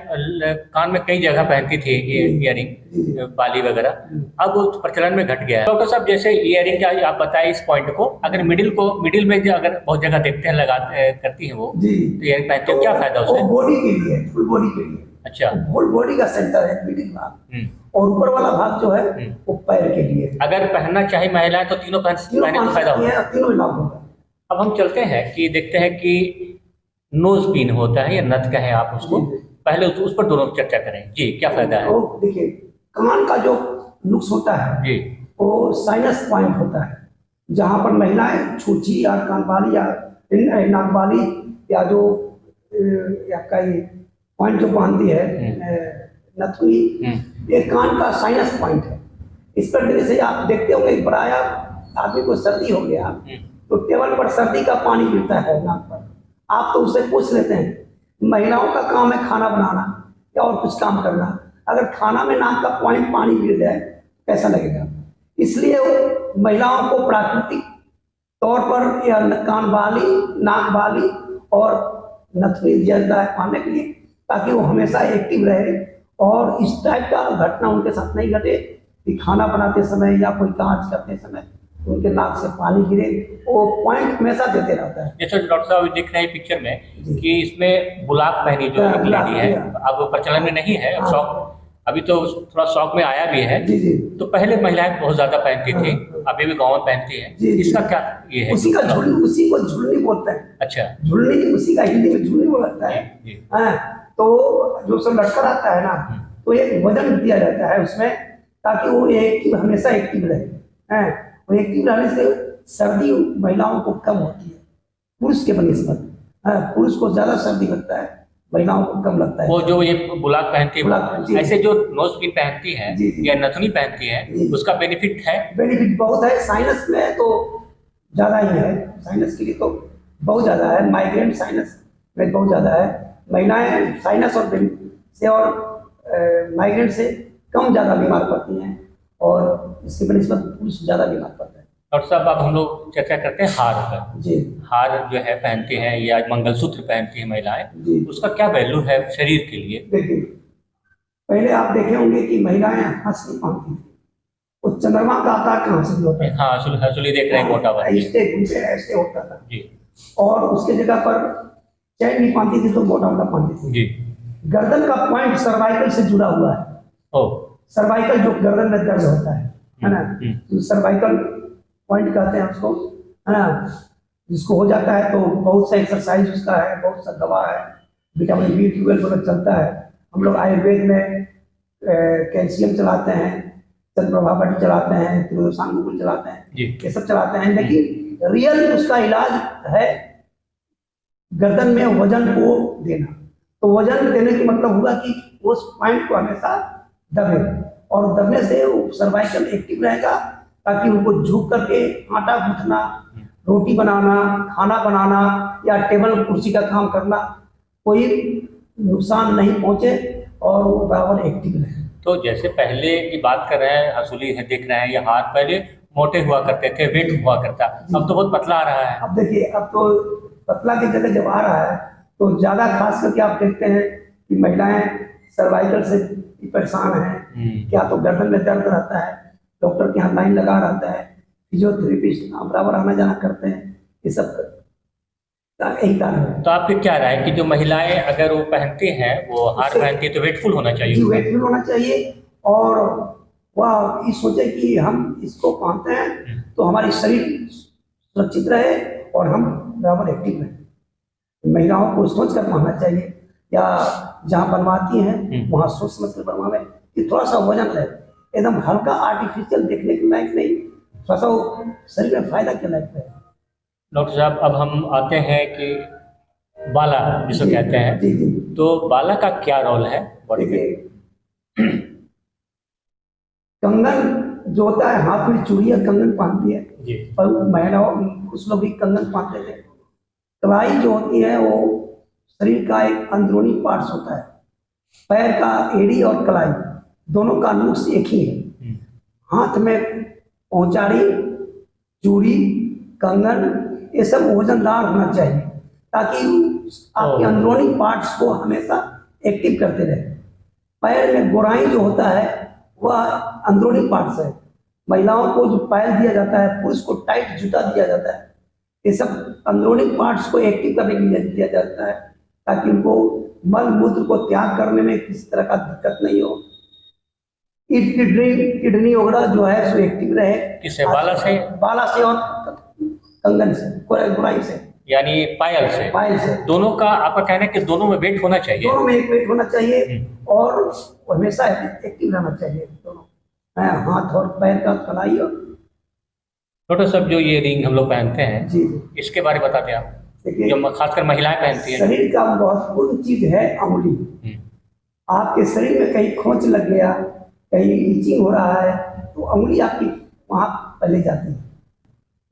कान में कई जगह पहनती थी इयरिंग बाली वगैरह, अब वो प्रचलन में घट गया है। डॉक्टर साहब, जैसे इयरिंग का आप बताएं इस पॉइंट को, अगर मिडिल में जो अगर बहुत जगह देखते हैं लगाते करती हैं वो, तो इयरिंग पहनते हैं, क्या फायदा उससे? बॉडी के लिए, फुल बॉडी के लिए। अच्छा, फुल बॉडी का सेंटर है मिडिल भाग, और ऊपर वाला भाग जो है वो पैर के लिए। अगर पहनना चाहे महिलाएं तो तीनों पहने तो फायदा होगा, तीनों लाभ होगा। अब हम चलते हैं कि देखते हैं कि नोज पिन होता है या नथ कहें आप उसको, पहले उस पर दोनों चर्चा करें जी, क्या फायदा है? तो देखिए, कान का जो नुक्स होता है जी, वो साइनस पॉइंट होता है, जहाँ पर महिलाएं छूछी या कानबाली या नाकबाली या जो आपका ये पॉइंट जो बांधती है नथुनी, ये कान का साइनस पॉइंट है। इस पर जैसे आप देखते हो कि बड़ा आदमी को सर्दी हो गया तो टेबल पर सर्दी का पानी गिरता है नाक पर, आप तो उससे पूछ लेते हैं। महिलाओं का काम है खाना बनाना या और कुछ काम करना, अगर खाना में नाक का पॉइंट पानी गिर जाए कैसा लगेगा? इसलिए महिलाओं को प्राकृतिक तौर पर या कान बाली, नाक बाली और नथुनी दिया जाता है पाने के लिए, ताकि वो हमेशा एक्टिव रहे और इस टाइप का घटना उनके साथ नहीं घटे कि खाना बनाते समय या कोई काज करते समय उनके नाक से पानी गिरे, वो पॉइंट हमेशा देते रहता है। जैसे डॉक्टर साहब दिख रहे हैं पिक्चर में कि इसमें गुलाब पहनी जो एक लेडी है, अब प्रचलन में नहीं है, अब शौक, अभी तो थोड़ा शौक में आया भी है। जी जी। तो पहले महिलाएं बहुत ज्यादा पहनती थी, अभी भी गाँव में पहनती है। इसका क्या ये है? उसी का उसी को झुलनी बोलते हैं। अच्छा, झुलनी, उसी का हिंदी में झुलनी बोलता है। तो जो सब लटका रहता है ना, तो एक वजन दिया जाता है उसमें, ताकि वो एक्टिव, हमेशा एक्टिव रहे। और एक्टिव रहने से सर्दी महिलाओं को कम होती है पुरुष के बनिस्बत। पुरुष को ज्यादा सर्दी लगता है, महिलाओं को कम लगता है। वो जो ये बुलाक पहनती है, ऐसे जो नोजपिन पहनती है या नथनी पहनती है, उसका बेनिफिट है? बेनिफिट बहुत है। साइनस में तो ज्यादा ही है, साइनस के लिए तो बहुत ज्यादा है। माइग्रेन साइनस में बहुत ज्यादा है। महिलाएं साइनस और माइग्रेन से कम ज्यादा बीमार पड़ती हैं, और इसके बनिस्बत पुरुष ज्यादा बीमार पड़ता है। डॉक्टर साहब, अब हम लोग चर्चा करते हैं हार पर। जी। हार जो है पहनती हैं या मंगलसूत्र पहनती हैं महिलाएं, उसका क्या वैल्यू है शरीर के लिए? देखिए, पहले आप देखे होंगे कि महिलाएं हंसी पहनती थी, वो चंद्रमा का आकार कहाँ से होता है? हाँ, हंसुली देख रहे हैं, मोटा वाला ऐसे होता था जी। और उसके जगह पर चैन नहीं पहनती थी, तो मोटा मोटा पहनती थी जी। गर्दन का पॉइंट सर्वाइकल से जुड़ा हुआ है। सर्वाइकल जो गर्दन में दर्द होता है ना, तो सर्वाइकल पॉइंट कहते हैं उसको, है ना। जिसको हो जाता है तो बहुत सा एक्सरसाइज उसका है, बहुत सा दवा है, विटामिन B12 वगैरह चलता है। हम लोग आयुर्वेद में कैल्शियम चलाते हैं, चंद्रप्रभा बटी चलाते हैं, त्रिदोषांगुल चलाते हैं, ये सब चलाते हैं। लेकिन रियल उसका इलाज है गर्दन में वजन को देना। तो वजन देने की मतलब हुआ कि उस पॉइंट को हमेशा दबे, और दबने से सर्वाइकल एक्टिव रहेगा, ताकि उनको झुक करके आटा गूंथना, रोटी बनाना, खाना बनाना या टेबल कुर्सी का काम करना कोई नुकसान नहीं पहुंचे, और वो बराबर एक्टिव रहे। तो जैसे पहले की बात कर रहे हैं, हंसुली है देख रहे हैं, ये हाथ पहले मोटे हुआ करते थे, वेट हुआ करता, अब तो बहुत पतला आ रहा है। अब देखिए, अब तो पतला की जगह जब आ रहा है, तो ज्यादा खास करके आप देखते हैं कि महिलाएं सर्वाइकल से परेशान हैं। क्या तो गर्दन में दर्द रहता है, डॉक्टर के यहाँ लाइन लगा रहता है, फिजियोथेरेपिस्ट बराबर आना जाना करते हैं, ये सब यही कारण है। तो आपकी क्या राय है कि जो महिलाएं अगर वो पहनती हैं, वो हार पहनती है, तो वेटफुल होना चाहिए? जी, वेटफुल होना चाहिए, और वह ये सोचे कि हम इसको पहनते हैं तो हमारी शरीर सुरक्षित रहे और हम बराबर एक्टिव रहें। महिलाओं को सोच कर पहनना चाहिए, या जहाँ बनवाती हैं वहाँ सोच समझ कर बनवावे कि थोड़ा सा वजन है, एकदम हल्का आर्टिफिशियल देखने के लायक नहीं, थोड़ा सा शरीर में फायदा के लायक है। डॉक्टर साहब, अब हम आते हैं कि बाला जिसको कहते हैं, तो बाला का क्या रोल है बॉडी में? कंगन जो होता है, हाथ में चूड़ियाँ कंगन पहनती है, और महिलाओं कुछ लोग भी कंगन पहनते थे। कलाई जो होती है वो शरीर का एक अंदरूनी पार्ट्स होता है। पैर का एड़ी और कलाई दोनों का नुक्स एक ही है। हाथ में पहुंचाड़ी, चूड़ी, कंगन, ये सब वजनदार होना चाहिए, ताकि आपके अंदरूनी पार्ट्स को हमेशा एक्टिव करते रहे। पैर में गोराई जो होता है वह अंदरूनी पार्ट्स है। महिलाओं को जो पायल दिया जाता है, पुरुष को टाइट जूता दिया जाता है, ये सब अंदरूनी पार्ट्स को एक्टिव करने के लिए दिया जाता है, ताकि उनको मल मूत्र को त्याग करने में किसी तरह का दिक्कत नहीं हो। किडनी वगैरह जो है सो एक्टिव रहे। किससे? बाला से? बाला से और कंगन से, गोराई से, यानी पायल से? पायल से। दोनों का आपका कहना है कि दोनों में वेट होना चाहिए? दोनों में एक वेट होना चाहिए, और हमेशा एक्टिव रहना चाहिए दोनों, हाथ और पैर का कलाई। और डॉक्टर साहब, जो ये रिंग हम लोग पहनते हैं जी, इसके बारे में बताते हैं आप, जो खासकर महिलाएं पहनती हैं? शरीर का महत्वपूर्ण चीज है अंगुली। आपके शरीर में कहीं खोंच लग गया, कहीं इचिंग हो रहा है, तो अंगुली आपकी वहां पहले जाती है।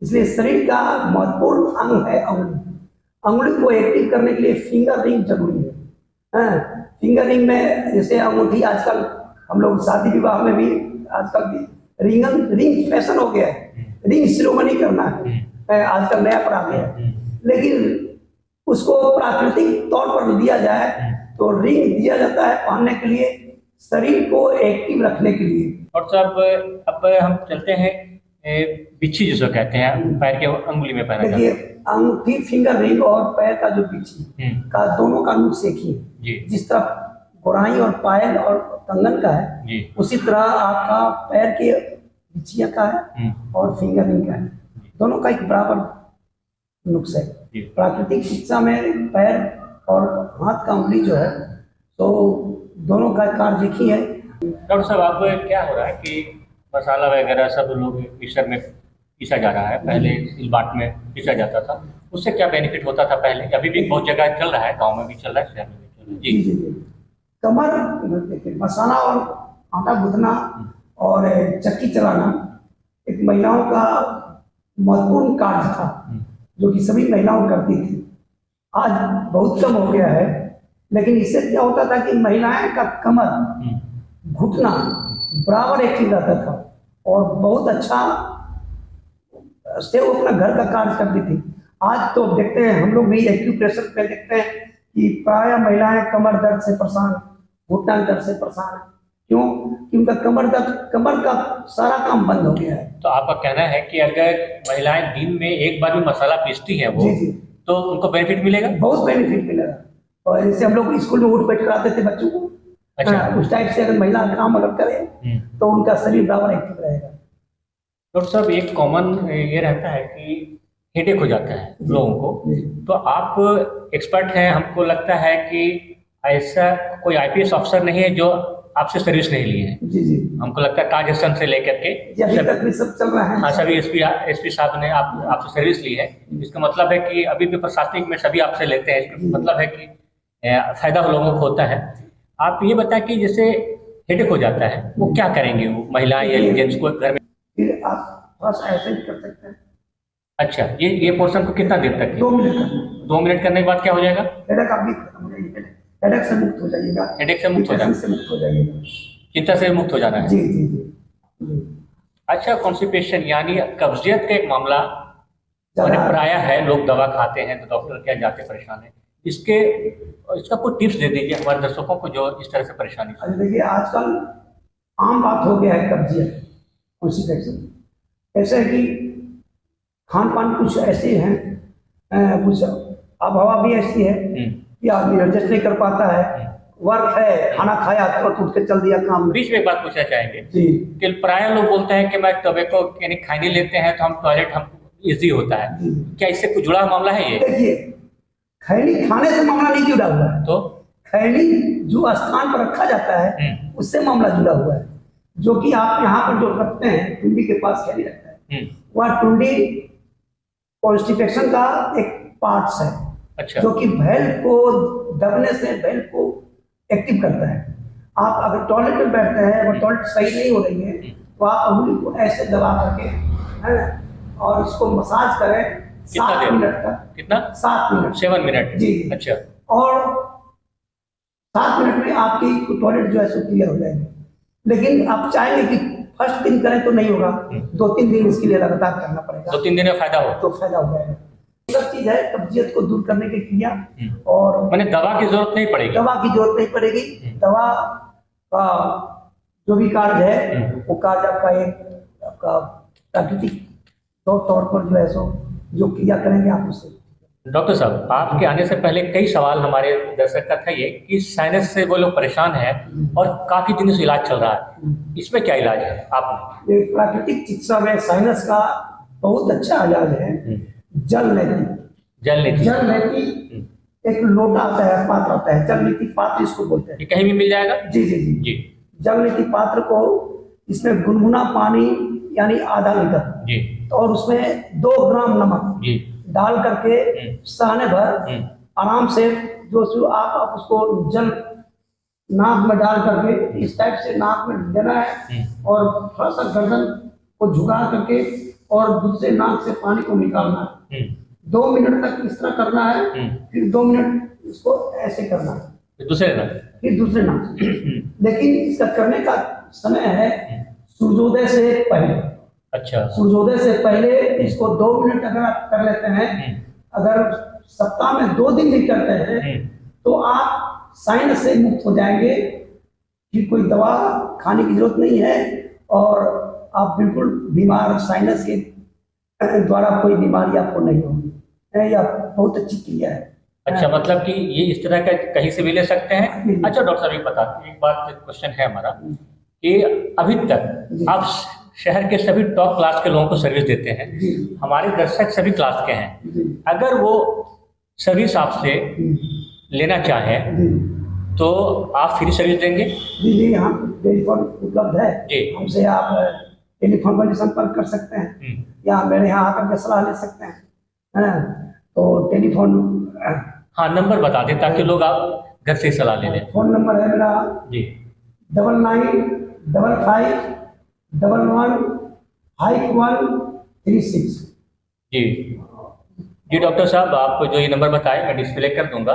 इसलिए शरीर का महत्वपूर्ण अंग है अंगुली। अंगुली को एक्टिव करने के लिए फिंगर रिंग जरूरी है। फिंगर रिंग में जैसे अंगूठी, आजकल हम लोग शादी विवाह में भी आजकल रिंग फैशन हो गया है, रिंग सेरेमनी करना है, आजकल नया पर आ गया है। लेकिन उसको प्राकृतिक तौर पर दिया जाए तो रिंग दिया जाता है पहनने के लिए, शरीर को एक्टिव रखने के लिए। और साहब, अब हम चलते हैं बिच्छी जिसको कहते हैं पैर के अंगुली में पहना जाता है। देखिए, अंगूठी, फिंगर रिंग और पैर का जो बिच्छी का दोनों का नुक्स एक ही है। जिस तरह गोराई और पायल और कंगन का है, उसी तरह आपका पैर के बिछिया का है और फिंगर रिंग का है। दोनों का एक बराबर नुक्स है। प्राकृतिक चिकित्सा में पैर और हाथ का उंगली जो है, तो दोनों का कार्य एक ही है। डॉक्टर साहब, अब क्या हो रहा है कि मसाला वगैरह सब लोग मिक्सर में पीसा जा रहा है, पहले सिलबाट में पीसा जाता था, उससे क्या बेनिफिट होता था पहले? अभी भी बहुत जगह चल रहा है, गांव में भी चल रहा है, शहर में भी चल रहा है। जी। कमर, देखिए, मसाला और आटा गूंथना और चक्की चलाना एक महिलाओं का महत्वपूर्ण कार्य था, जो कि सभी महिलाओं करती थी। आज बहुत कम हो गया है, लेकिन इससे क्या होता था कि महिलाएं का कमर, घुटना बराबर एक्टिव रहता था और बहुत अच्छा से वो अपना घर का कार्य करती थी। आज तो देखते हैं, हम लोग भी एक्यूप्रेशर पे देखते हैं कि प्राय महिलाएं कमर दर्द से परेशान, घुटना दर्द से परेशान है। क्यों? कि उनका कमर का सारा काम बंद हो गया है। तो आपका कहना है कि अगर महिलाएं दिन में एक बार भी मसाला पीसती हैं वो, तो उनको बेनिफिट मिलेगा? बहुत बेनिफिट मिलेगा। और जैसे हम लोग स्कूल में उठ बैठ कराते थे बच्चों को, अच्छा, उस टाइप से अगर महिला काम अगर करे तो उनका शरीर बराबर एक्टिव रहेगा। डॉक्टर साहब, एक कॉमन ये रहता है कि हेडेक हो जाता है लोगों को, तो आप एक्सपर्ट हैं, हमको लगता है कि ऐसा कोई आईपीएस अफसर नहीं है जो आपसे सर्विस नहीं ली है। जी। हमको लगता है ताजसन से लेकर के सब चल रहा है। हाँ, सभी एसपी साहब ने आपसे सर्विस ली है। इसका मतलब है कि अभी भी प्रशासनिक में सभी आपसे लेते हैं। इसका मतलब है कि फायदा लोगों को होता है। आप ये बताएं कि जैसे हेडेक हो जाता है, वो क्या करेंगे वो महिला या जेंट्स को घर में? फिर आप थोड़ा सा ऐसे ही कर सकते हैं। अच्छा, ये पोर्शन को कितना देर तक? 2 मिनट करना। 2 मिनट करने के बाद क्या हो जाएगा? हेडेक आपकी खत्म हो जाएगी। हेडेक से मुक्त हो जाइएगा। हेडेक से मुक्त हो जाएगा, चिंता से मुक्त हो जाना है। जी। अच्छा, कॉन्स्टिपेशन यानी कब्जियत का एक मामला प्राय है, लोग दवा खाते हैं तो डॉक्टर क्या जाते परेशान है। इसका कुछ टिप्स दे दीजिए हमारे दर्शकों को जो इस तरह से परेशानी। देखिए, आजकल आम बात हो गया है कब्जियत, कॉन्स्टिपेशन। ऐसे है कि खान पान कुछ ऐसे हैं, कुछ आबहवा भी ऐसी है कि आदमी एडजस्ट नहीं कर पाता है। वर्क है, खाना खाया तो उठ के चल दिया काम। बीच में एक बात पूछना चाहेंगे कि प्राय लोग बोलते हैं कि मैं टोबैको यानी खैनी लेते हैं तो हम टॉयलेट हम इजी होता है, क्या इससे कुछ जुड़ा मामला है? ये देखिए, खैनी खाने से मामला नहीं जुड़ा हुआ है। तो खैनी जो स्थान पर रखा जाता है उससे मामला जुड़ा हुआ है। जो कि आप यहाँ पर जो रखते हैं, टुंडी के पास खैनी रखता है, वह टुंडी कॉन्स्टिपेशन का एक पार्ट्स है। अच्छा। जो कि भेल को दबने से भेल को एक्टिव करता है। आप अगर टॉयलेट में बैठते हैं, वो टॉयलेट सही नहीं हो रही है, तो आप अंगुली को ऐसे दबा करके, है, और इसको मसाज करें 7 मिनट तक। कितना? 7 मिनट। 7 मिनट। जी। अच्छा। और 7 मिनट में आपकी टॉयलेट जो है सो क्लियर हो जाएगी। लेकिन आप चाहेंगे कि फर्स्ट दिन करें तो नहीं होगा, 2-3 दिन इसके लिए लगातार करना पड़ेगा। 2-3 दिन में फायदा हो तो फायदा हो जाएगा। सब चीज है कब्जियत को दूर करने की क्रिया, और मैंने दवा की जरूरत नहीं पड़ेगी। दवा की जरूरत नहीं पड़ेगी। दवा का जो भी कार्य है वो कार्य आपका प्राकृतिक तौर पर जो है सो जो क्रिया करेंगे आप उससे। डॉक्टर साहब, आपके आने से पहले कई सवाल हमारे दर्शक का था ये कि साइनस से वो लोग परेशान हैं और काफी दिनों से इलाज चल रहा है, इसमें क्या इलाज है? आप प्राकृतिक चिकित्सा में साइनस का बहुत अच्छा इलाज है जल नीति। एक लोटा आता है, पात्र आता है, जल नीति पात्र इसको बोलते हैं। कहीं भी मिल जाएगा? जी। जल नीति पात्र को इसमें गुनगुना पानी यानी आधा लीटर और उसमें 2 ग्राम नमक डाल करके सहने भर आराम से जो आप उसको जल नाक में डाल करके इस टाइप से नाक में लेना है और थोड़ा सा गर्दन को झुका करके और दूसरे नाक से पानी को निकालना है। 2 मिनट तक इस तरह करना है, फिर 2 मिनट इसको ऐसे करना है, फिर दूसरे नाक से। लेकिन इसका करने का समय है सूर्योदय से पहले। अच्छा। सूर्योदय से पहले इसको 2 मिनट अगर आप कर लेते हैं, अगर सप्ताह में 2 दिन भी करते हैं तो आप साइनस से मुक्त हो जाएंगे। फिर कोई दवा खाने की जरूरत नहीं है और आप बिल्कुल बीमार, साइनस के द्वारा कोई बीमारी आपको नहीं होगी। यह बहुत अच्छी क्रिया है। अच्छा, मतलब कि ये इस तरह का कहीं से भी ले सकते हैं। अच्छा डॉक्टर साहब, ये बता, एक बात क्वेश्चन है हमारा कि अभी तक आप शहर के सभी टॉप क्लास के लोगों को सर्विस देते हैं, हमारे दर्शक सभी क्लास के हैं, अगर वो सर्विस आपसे लेना चाहें तो आप फ्री सर्विस देंगे? जी, हम टेलीफोन उपलब्ध है जी, हमसे आप टेलीफोन पर संपर्क कर सकते हैं या मेरे यहाँ आकर के सलाह ले सकते हैं, है ना। तो टेलीफोन, हाँ, नंबर बता दें ताकि लोग आप घर से सलाह ले लें। फोन नंबर है मेरा जी 9955115136 जी। जी डॉक्टर साहब, आपको जो ये नंबर बताए मैं डिस्प्ले कर दूंगा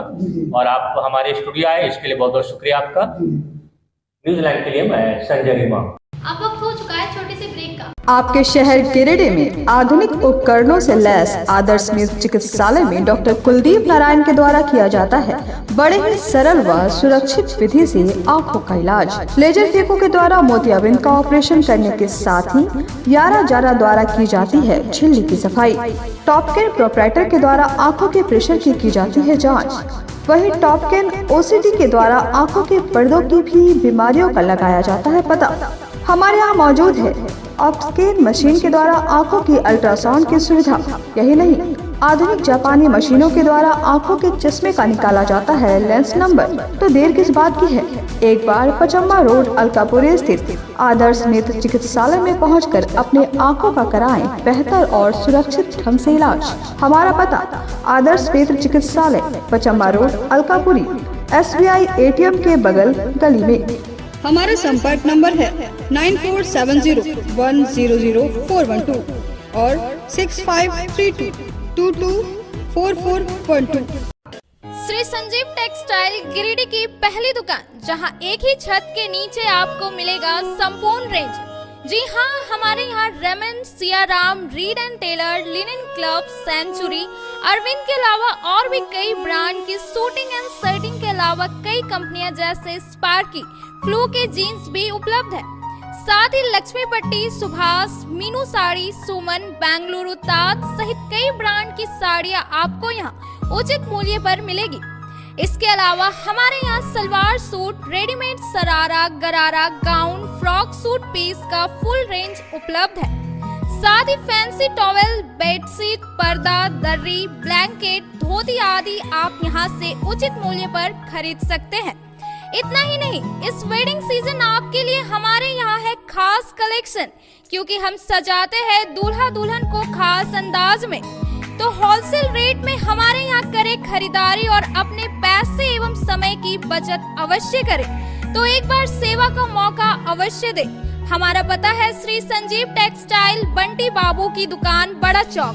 और आप हमारे स्टूडियो आए इसके लिए बहुत बहुत शुक्रिया आपका। न्यूजीलैंड के लिए मैं संजय रीमा। अब वक्त हो चुका है छोटे से ब्रेक का। आपके शहर गिरिडीह में आधुनिक उपकरणों से लैस आदर्श स्मिथ चिकित्सालय में डॉक्टर कुलदीप नारायण के द्वारा किया जाता है बड़े ही सरल व सुरक्षित विधि से आँखों का इलाज। लेजर फेको के द्वारा मोतियाबिंद का ऑपरेशन करने के साथ ही यारा जारा द्वारा की जाती है झिल्ली की सफाई। टॉपकेन प्रोपराइटर के द्वारा आँखों के प्रेशर की जाती है जाँच। वही टॉपकेन ओसीडी के द्वारा आँखों के पर्दों की भी बीमारियों का लगाया जाता है पता। हमारे यहाँ मौजूद है ऑप्टिकल मशीन के द्वारा आंखों की अल्ट्रासाउंड की सुविधा। यही नहीं, आधुनिक जापानी मशीनों के द्वारा आंखों के चश्मे का निकाला जाता है लेंस नंबर। तो देर किस बात की है, एक बार पचम्मा रोड अलकापुरी स्थित आदर्श नेत्र चिकित्सालय में पहुंचकर अपने आंखों का कराएं बेहतर और सुरक्षित ढंग से इलाज। हमारा पता आदर्श नेत्र चिकित्सालय, Pachamba road Alkapuri, SBI ATM के बगल गली में। हमारा संपर्क नंबर है 9470100412 और 6532224412। श्री संजीव टेक्सटाइल गिरिडीह की पहली दुकान, जहां एक ही छत के नीचे आपको मिलेगा संपूर्ण रेंज। जी हाँ, हमारे यहाँ Raymond, Siyaram, Reid and Taylor, Linen Club, Century, Arvind के अलावा और भी कई ब्रांड की सूटिंग एंड शर्टिंग के अलावा कई कंपनियां जैसे स्पार्की, फ्लू के जीन्स भी उपलब्ध है। साथ ही लक्ष्मी पट्टी, सुभाष, मीनू साड़ी, सुमन, बेंगलुरु ताज सहित कई ब्रांड की साड़ियां आपको यहाँ उचित मूल्य पर मिलेगी। इसके अलावा हमारे यहाँ सलवार सूट, रेडीमेड सरारा, गरारा, गाउन, फ्रॉक सूट पीस का फुल रेंज उपलब्ध है। साथ ही फैंसी टॉवेल, बेडशीट, पर्दा, दर्री, ब्लैंकेट, धोती आदि आप यहाँ से उचित मूल्य पर खरीद सकते हैं। इतना ही नहीं, इस वेडिंग सीजन आपके लिए हमारे यहाँ है खास कलेक्शन, क्योंकि हम सजाते हैं दूल्हा दुल्हन को खास अंदाज में। तो होलसेल रेट में हमारे यहाँ करें खरीदारी और अपने पैसे एवं समय की बचत अवश्य करें। तो एक बार सेवा का मौका अवश्य दे। हमारा पता है श्री संजीव टेक्सटाइल, बंटी बाबू की दुकान, बड़ा चौक।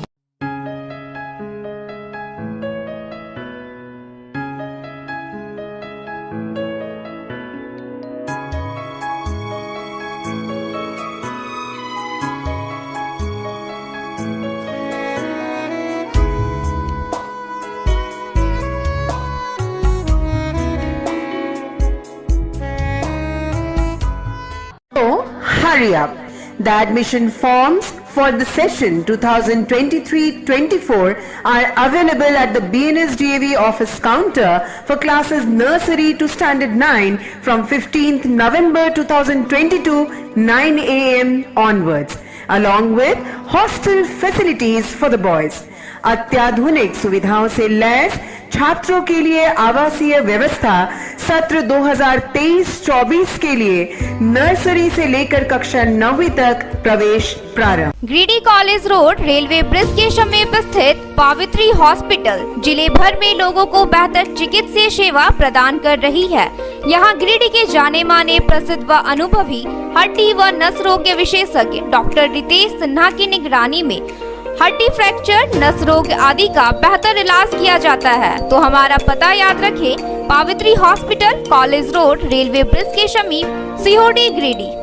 Hurry up. The admission forms for the session 2023-24 are available at the BNSDAV office counter for classes nursery to standard 9 from 15th November 2022 9 AM onwards, along with hostel facilities for the boys. अत्याधुनिक सुविधाओं से lace छात्रों के लिए आवासीय व्यवस्था सत्र 2023-24 के लिए नर्सरी से लेकर कक्षा 9वीं तक प्रवेश प्रारंभ। Giridih college road, railway bridge के समीप स्थित पावित्री हॉस्पिटल जिले भर में लोगों को बेहतर चिकित्सीय सेवा प्रदान कर रही है। यहाँ गिरिडीह के जाने माने, प्रसिद्ध व अनुभवी हड्डी व नस रोग के विशेषज्ञ डॉक्टर रितेश सिन्हा की निगरानी में हड्डी फ्रैक्चर, नस रोग आदि का बेहतर इलाज किया जाता है। तो हमारा पता याद रखें, Pavitri hospital, college road, railway bridge के समीप, सीहोडी, गिरिडीह।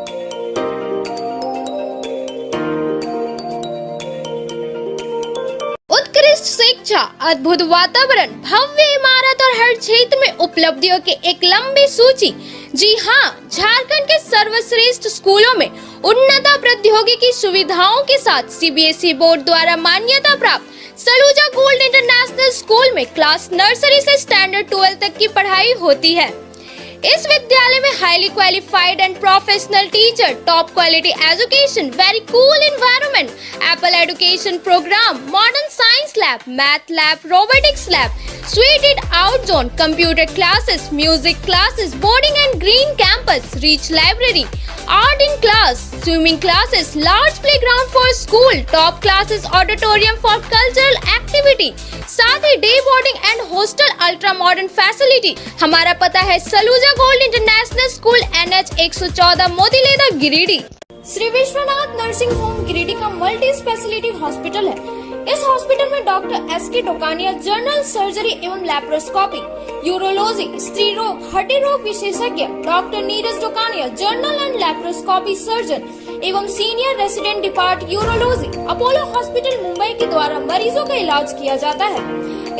उत्कृष्ट शिक्षा, अद्भुत वातावरण, भव्य इमारत और हर क्षेत्र में उपलब्धियों की एक लंबी सूची। जी हाँ, झारखंड के सर्वश्रेष्ठ स्कूलों में उन्नत प्रौद्योगिकी सुविधाओं के साथ सीबीएसई बोर्ड द्वारा मान्यता प्राप्त सलूजा गोल्ड इंटरनेशनल स्कूल में क्लास नर्सरी से स्टैंडर्ड 12 तक की पढ़ाई होती है। इस विद्यालय में highly qualified and professional teacher, top quality education, very cool environment, Apple education program, modern science lab, math lab, robotics lab, suited out zone, computer classes, music classes, boarding and green campus, rich library, art in class, swimming classes, large playground for school, top classes, auditorium for cultural activity, साथ ही day boarding and hostel ultra modern facility. हमारा पता है Saluja gold international school, NH 114, Motileda, Giridih. Shri Vishwanath nursing home Giridih का multi speciality hospital है। इस hospital में doctor SK Tokania general surgery एवं लैप्रोस्कोपी, यूरोलॉजी, स्त्री रोग, हड्डी रोग विशेषज्ञ, doctor Neeraj Tokania general and laparoscopy surgeon एवं senior resident depart urology, Apollo hospital Mumbai के द्वारा मरीजों का इलाज किया जाता है।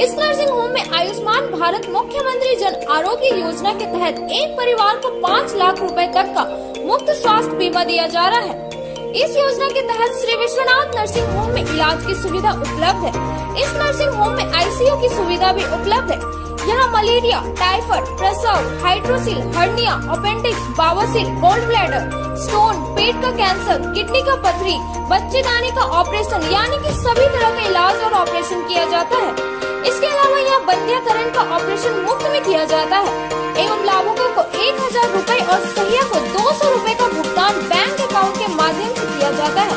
इस नर्सिंग होम में आयुष्मान भारत मुख्यमंत्री जन आरोग्य योजना के तहत एक परिवार को 5 लाख रुपए तक का मुफ्त स्वास्थ्य बीमा दिया जा रहा है। इस योजना के तहत श्री विश्वनाथ नर्सिंग होम में इलाज की सुविधा उपलब्ध है। इस नर्सिंग होम में ICU की सुविधा भी उपलब्ध है। यहाँ मलेरिया, टाइफाइड, प्रसव, हाइड्रोसिल, हर्निया, अपेंडिक्स, बावासीर, गोल्ड ब्लैडर, स्टोन, पेट का कैंसर, किडनी का पथरी, बच्चेदानी का ऑपरेशन यानी कि सभी तरह का इलाज और ऑपरेशन किया जाता है। इसके अलावा यहाँ बंध्याकरण का ऑपरेशन मुफ्त में किया जाता है एवं लाभुकों को 1000 रुपए और सहिया को 200 रुपए का भुगतान बैंक अकाउंट के माध्यम से किया जाता है।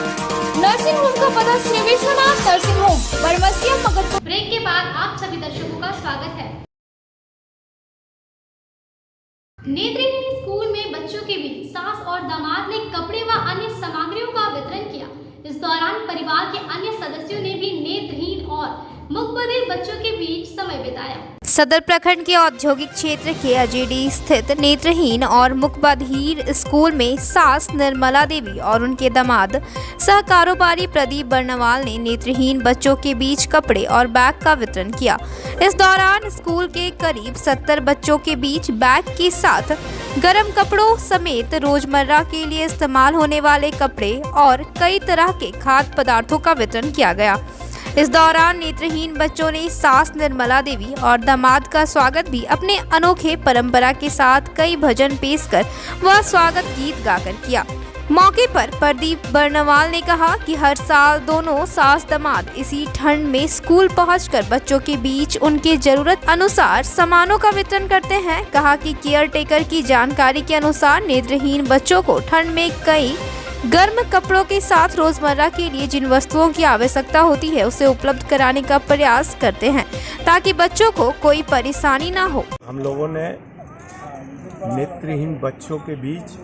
नर्सिंग होम का पता Shri Vishwanath nursing home, Baramsia, Magarpur. Break के बाद आप सभी दर्शकों का स्वागत है। नेत्रहीन स्कूल में बच्चों के बीच सास और दामाद ने कपड़े व अन्य सामग्रियों का वितरण किया। इस दौरान परिवार के अन्य सदस्यों ने भी नेत्रहीन और मुकबधिर बच्चों के बीच समय बिताया। सदर प्रखंड के औद्योगिक क्षेत्र के अजेडी स्थित नेत्रहीन और मुकबधिर स्कूल में सास निर्मला देवी और उनके दामाद सह कारोबारी प्रदीप बर्नवाल ने नेत्रहीन बच्चों के बीच कपड़े और बैग का वितरण किया। इस दौरान स्कूल के करीब 70 बच्चों के बीच बैग के साथ गर्म कपड़ों समेत रोजमर्रा के लिए इस्तेमाल होने वाले कपड़े और कई तरह के खाद्य पदार्थों का वितरण किया गया। इस दौरान नेत्रहीन बच्चों ने सास निर्मला देवी और दामाद का स्वागत भी अपने अनोखे परंपरा के साथ कई भजन पेश कर व स्वागत गीत गाकर किया। मौके पर प्रदीप बर्नवाल ने कहा कि हर साल दोनों सास दामाद इसी ठंड में स्कूल पहुंचकर बच्चों के बीच उनके जरूरत अनुसार सामानों का वितरण करते हैं। कहा कि केयर टेकर की जानकारी के अनुसार नेत्रहीन बच्चों को ठंड में कई गर्म कपड़ों के साथ रोजमर्रा के लिए जिन वस्तुओं की आवश्यकता होती है उसे उपलब्ध कराने का प्रयास करते हैं ताकि बच्चों को कोई परेशानी ना हो। हम लोगों ने नेत्रहीन बच्चों के बीच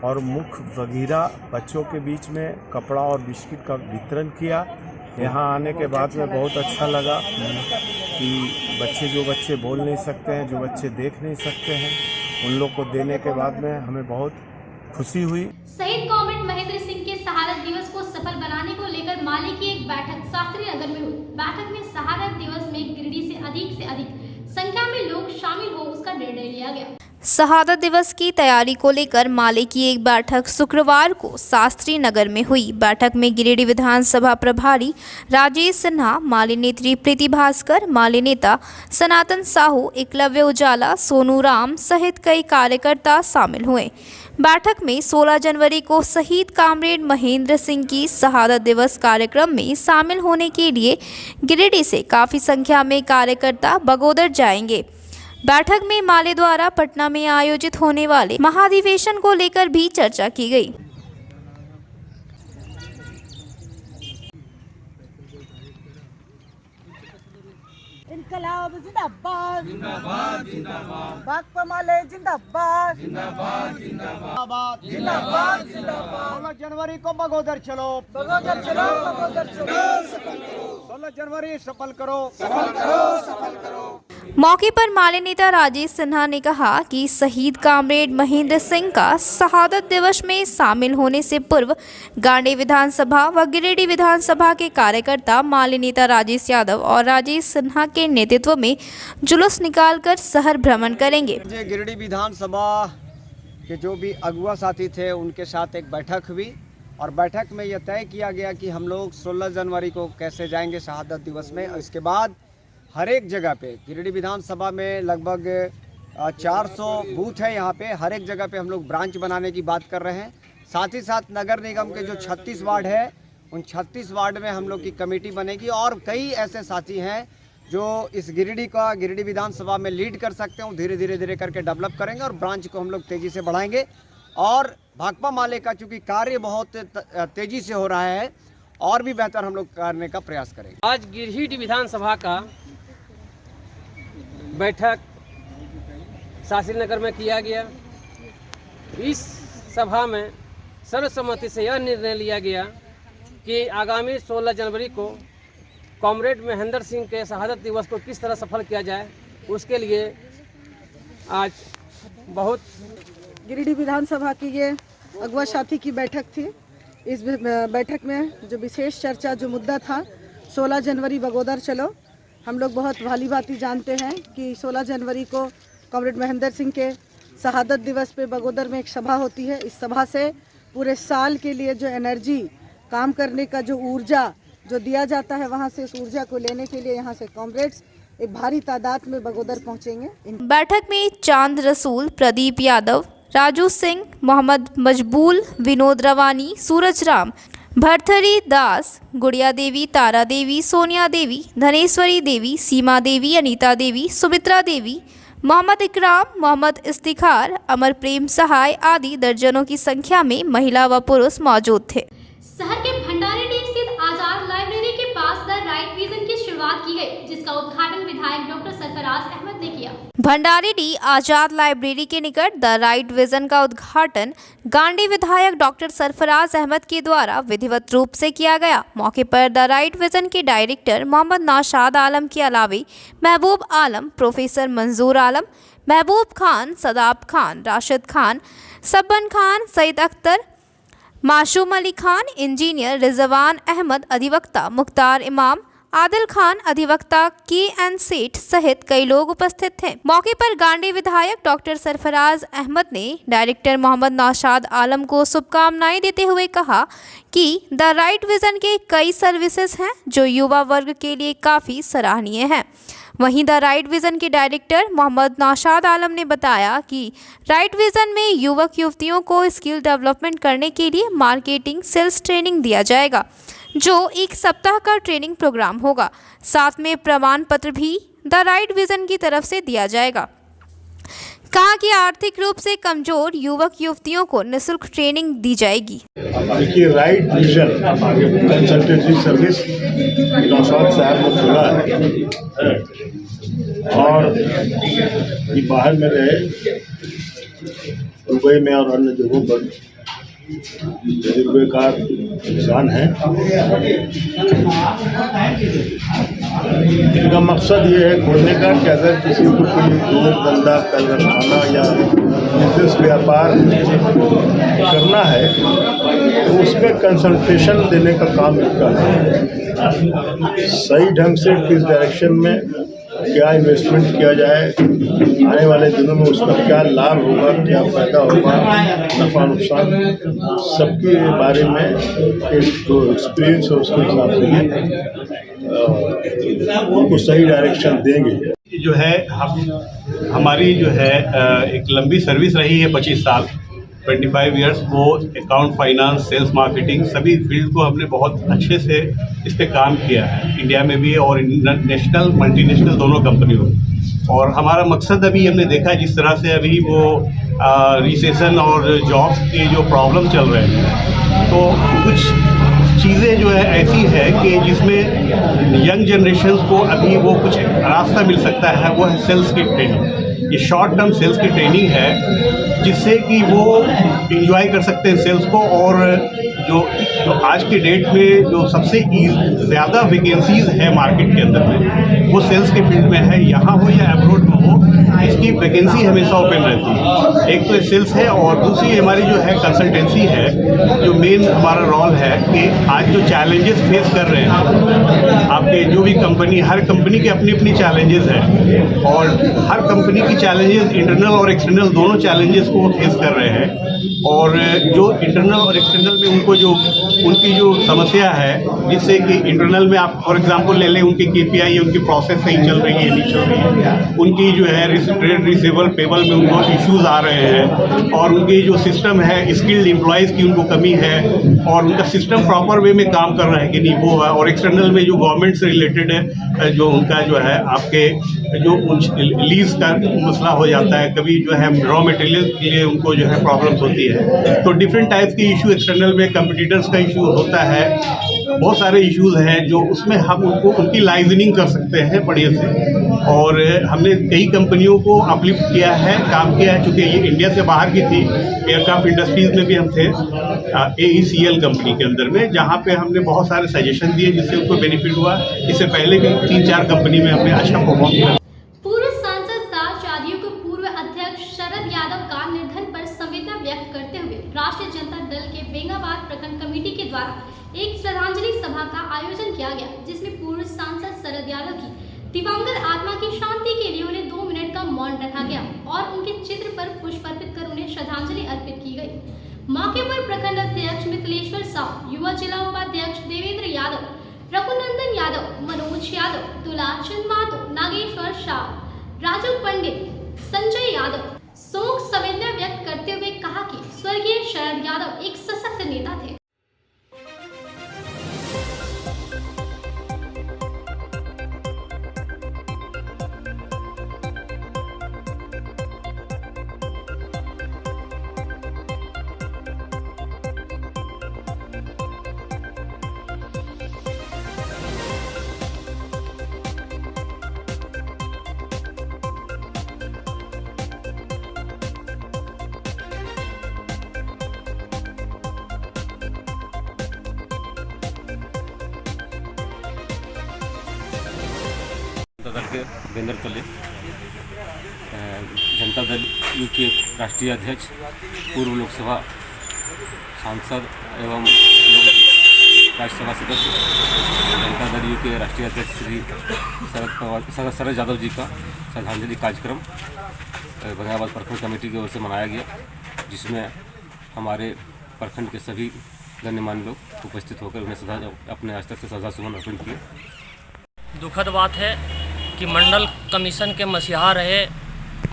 और मुख बधिरा बच्चों के बीच में कपड़ा और बिस्किट का वितरण किया। यहाँ आने के बाद में बहुत अच्छा लगा कि जो बच्चे बोल नहीं सकते हैं, जो बच्चे देख नहीं सकते हैं, उन लोग को देने के बाद में हमें बहुत खुशी हुई। शहीद कॉमरेड महेंद्र सिंह के शहादत दिवस को सफल बनाने को लेकर माले की एक बैठक शास्त्री नगर में हुई। बैठक में शहादत दिवस में गिरिडीह से अधिक संख्या में लोग शामिल हो उसका निर्णय लिया गया। शहादत दिवस की तैयारी को लेकर माले की एक बैठक शुक्रवार को शास्त्री नगर में हुई। बैठक में गिरिडीह विधानसभा प्रभारी राजेश सिन्हा, माले नेत्री प्रीति भास्कर, माले नेता सनातन साहू, एकलव्य उजाला, सोनू राम सहित कई कार्यकर्ता शामिल हुए। बैठक में 16 जनवरी को शहीद कॉमरेड महेंद्र सिंह की शहादत दिवस कार्यक्रम में शामिल होने के लिए गिरिडीह से काफ़ी संख्या में कार्यकर्ता बगोदर जाएंगे। बैठक में माले द्वारा पटना में आयोजित होने वाले महाधिवेशन को लेकर भी चर्चा की गई। इनकलाब जिंदाबाद जिंदाबाद जिंदाबाद, भाकपा माले जिंदाबाद जिंदाबाद जिंदाबाद जिंदाबाद जिंदाबाद। 16 जनवरी को बगोदर चलो, बगोदर चलो, बगोदर चलो, 16 जनवरी सफल करो, सफल करो, सफल करो। मौके पर माले नेता राजेश सिन्हा ने कहा कि शहीद कॉमरेड महेंद्र सिंह का शहादत दिवस में शामिल होने से पूर्व गांडी विधानसभा व गिरिडीह विधानसभा के कार्यकर्ता माले नेता राजेश यादव और राजेश सिन्हा के नेतृत्व में जुलूस निकालकर शहर भ्रमण करेंगे। गिरिडीह विधानसभा के जो भी अगुआ साथी थे उनके साथ एक बैठक हुई और बैठक में यह तय किया गया कि हम लोग 16 जनवरी को कैसे जाएंगे शहादत दिवस में। और इसके बाद हर एक जगह पे गिरिडीह विधानसभा में लगभग 400 बूथ है, यहाँ पे हर एक जगह पे हम लोग ब्रांच बनाने की बात कर रहे हैं। साथ ही साथ नगर निगम के जो 36 वार्ड है उन 36 वार्ड में हम लोग की कमेटी बनेगी और कई ऐसे साथी हैं जो इस गिरिडीह विधानसभा में लीड कर सकते हैं। धीरे धीरे करके डेवलप करेंगे और ब्रांच को हम लोग तेज़ी से बढ़ाएंगे। और भाकपा माले का चूँकि कार्य बहुत तेज़ी से हो रहा है और भी बेहतर हम लोग करने का प्रयास करेंगे। आज गिरिडीह विधानसभा का बैठक शास्त्री नगर में किया गया। इस सभा में सर्वसम्मति से यह निर्णय लिया गया कि आगामी 16 जनवरी को कॉमरेड महेंद्र सिंह के शहादत दिवस को किस तरह सफल किया जाए, उसके लिए आज बहुत गिरिडीह विधानसभा की ये अगवा साथी की बैठक थी। इस बैठक में जो विशेष चर्चा जो मुद्दा था 16 जनवरी बगोदर चलो। हम लोग बहुत भली भांति जानते हैं कि 16 जनवरी को कॉमरेड महेंद्र सिंह के शहादत दिवस पे बगोदर में एक सभा होती है। इस सभा से पूरे साल के लिए जो एनर्जी, काम करने का जो ऊर्जा जो दिया जाता है, वहाँ से इस ऊर्जा को लेने के लिए यहाँ से कॉमरेड्स एक भारी तादाद में बगोदर पहुँचेंगे। बैठक में चांद रसूल, प्रदीप यादव, राजू सिंह, मोहम्मद मजबूल, विनोद रवानी, सूरज राम, भरथरी दास, गुड़िया देवी, तारा देवी, सोनिया देवी, धनेश्वरी देवी, सीमा देवी, अनीता देवी, सुमित्रा देवी, मोहम्मद इकराम, मोहम्मद इस्तिखार, अमर प्रेम सहाय आदि दर्जनों की संख्या में महिला व पुरुष मौजूद थे। शहर के भंडारीडीह स्थित आजाद लाइब्रेरी के पास द राइट विजन की शुरुआत की गई, जिसका उद्घाटन विधायक डॉक्टर सरफराज अहमद ने किया। भंडारीडीह आजाद लाइब्रेरी के निकट द राइट विजन का उद्घाटन गांडी विधायक डॉक्टर सरफराज अहमद के द्वारा विधिवत रूप से किया गया। मौके पर द राइट विजन के डायरेक्टर मोहम्मद नौशाद आलम के अलावे महबूब आलम, प्रोफेसर मंजूर आलम, महबूब खान, सदाब खान, राशिद खान, सब्बन खान, सईद अख्तर, मासूम अली खान, इंजीनियर रिजवान अहमद, अधिवक्ता मुख्तार इमाम, आदिल खान, अधिवक्ता KN सेठ सहित कई लोग उपस्थित थे। मौके पर गांडी विधायक डॉक्टर सरफराज अहमद ने डायरेक्टर मोहम्मद नौशाद आलम को शुभकामनाएं देते हुए कहा कि द राइट विजन के कई सर्विसेज हैं जो युवा वर्ग के लिए काफ़ी सराहनीय हैं। वहीं द राइट विजन के डायरेक्टर मोहम्मद नौशाद आलम ने बताया कि राइट विजन में युवक युवतियों को स्किल डेवलपमेंट करने के लिए मार्केटिंग, सेल्स ट्रेनिंग दिया जाएगा, जो 1 सप्ताह का ट्रेनिंग प्रोग्राम होगा। साथ में प्रमाण पत्र भी द राइट विजन की तरफ से दिया जाएगा। कहा कि आर्थिक रूप से कमजोर युवक युवतियों को निःशुल्क ट्रेनिंग दी जाएगी। देखिए, right vision consultancy service Naushad साहब ने खुला है और ये बाहर में रहे, दुबई में और अन्य जगहों पर तजुर्बेकार इंसान है। इनका मकसद ये है खोलने का कि अगर किसी को कोई दूध धंधा कारखाना या बिजनेस व्यापार करना है तो उसमें कंसल्टेशन देने का काम इनका है। सही ढंग से किस डायरेक्शन में क्या इन्वेस्टमेंट किया जाए, आने वाले दिनों में उसका क्या लाभ होगा, क्या फायदा होगा, नफा नुकसान, सबके बारे में एक जो एक्सपीरियंस है उसके हिसाब से उनको सही डायरेक्शन देंगे। जो है हमारी जो है एक लंबी सर्विस रही है 25 साल 25 इयर्स। वो अकाउंट, फाइनेंस, सेल्स, मार्केटिंग सभी फील्ड को हमने बहुत अच्छे से इस पे काम किया है, इंडिया में भी और नेशनल मल्टीनेशनल दोनों कंपनियों में। और हमारा मकसद अभी हमने देखा है जिस तरह से अभी वो रिसेशन और जॉब्स के जो प्रॉब्लम चल रहे हैं, तो कुछ चीज़ें जो है ऐसी है कि जिसमें यंग जनरेशन को अभी वो कुछ रास्ता मिल सकता है, वो है सेल्स की ट्रेनिंग। ये शॉर्ट टर्म सेल्स की ट्रेनिंग है जिससे कि वो इंजॉय कर सकते हैं सेल्स को। और जो आज के डेट में जो सबसे ज़्यादा वैकेंसीज है मार्केट के अंदर में वो सेल्स के फील्ड में है, यहाँ हो या अब्रॉड में हो, इसकी वैकेंसी हमेशा ओपन रहती है। एक तो सेल्स है और दूसरी हमारी जो है कंसल्टेंसी है, जो मेन हमारा रोल है कि आज जो चैलेंजेस फेस कर रहे हैं आपके जो भी कंपनी, हर कंपनी के अपनी अपनी चैलेंजेस हैं और हर कंपनी की चैलेंजेस इंटरनल और एक्सटर्नल दोनों चैलेंजेस को फेस कर रहे हैं। और जो इंटरनल और एक्सटर्नल में उनको जो उनकी जो समस्या है, जिससे कि इंटरनल में आप फॉर एग्जांपल ले लें, उनकी KPI उनकी प्रोसेस सही चल रही है, नहीं चल रही है, उनकी जो है ट्रेड रिसीवेबल पेबल में उनको इश्यूज आ रहे हैं, और उनकी जो सिस्टम है स्किल्ड एम्प्लॉयज़ की उनको कमी है, और उनका सिस्टम प्रॉपर वे में काम कर रहा है कि नहीं, वो है। और एक्सटर्नल में जो गवर्नमेंट से रिलेटेड है, जो उनका जो है आपके जो लीज का मसला हो जाता है, कभी जो है रॉ मटेरियल के लिए उनको जो है प्रॉब्लम्स होती है। तो डिफरेंट टाइप्स की इशू एक्सटर्नल में कंपटीटर्स का इशू होता है, बहुत सारे इश्यूज हैं जो उसमें हम उनको उनकी लाइजनिंग कर सकते हैं बढ़िया से। और हमने कई कंपनियों को अपलिफ्ट किया है, काम किया है, चूँकि ये इंडिया से बाहर की थी। एयरक्राफ्ट इंडस्ट्रीज़ में भी हम थे AECL कंपनी के अंदर में, जहाँ पे हमने बहुत सारे सजेशन दिए जिससे उनको बेनिफिट हुआ। इससे पहले भी 3-4 कंपनी में हमने अच्छा परफॉर्म किया। पूर्व सांसद जदयू के पूर्व अध्यक्ष शरद यादव का निधन पर संवेदना व्यक्त करते हुए राष्ट्रीय जनता दल के बेंगाबाद प्रखंड कमेटी के द्वारा एक श्रद्धांजलि सभा का आयोजन किया गया, जिसमें पूर्व सांसद शरद यादव की दिवंगत आत्मा की शांति के लिए उन्हें 2 मिनट का मौन रखा गया और उनके चित्र पर पुष्प अर्पित कर उन्हें श्रद्धांजलि अर्पित की गई। मौके पर प्रखंड अध्यक्ष मिथिलेश्वर साव, युवा जिला उपाध्यक्ष देवेंद्र यादव, रघुनंदन यादव, मनोज यादव, दुलाचंद मातो, नागेश्वर शाह, राजू पंडित, संजय यादव शोक संवेदना व्यक्त करते हुए कहा कि स्वर्गीय शरद यादव एक सशक्त नेता थे। जनता दल के बेनर तले जनता दल यू के राष्ट्रीय अध्यक्ष, पूर्व लोकसभा सांसद एवं राज्यसभा सदस्य जनता दल यू के राष्ट्रीय अध्यक्ष श्री शरद यादव जी का श्रद्धांजलि कार्यक्रम बेंगाबाद प्रखंड कमेटी की ओर से मनाया गया, जिसमें हमारे प्रखंड के सभी गण्यमान्य लोग उपस्थित होकर उन्हें अपने स्तर से श्रद्धासुमन अर्पण किए। दुखद बात है कि मंडल कमीशन के मसीहा रहे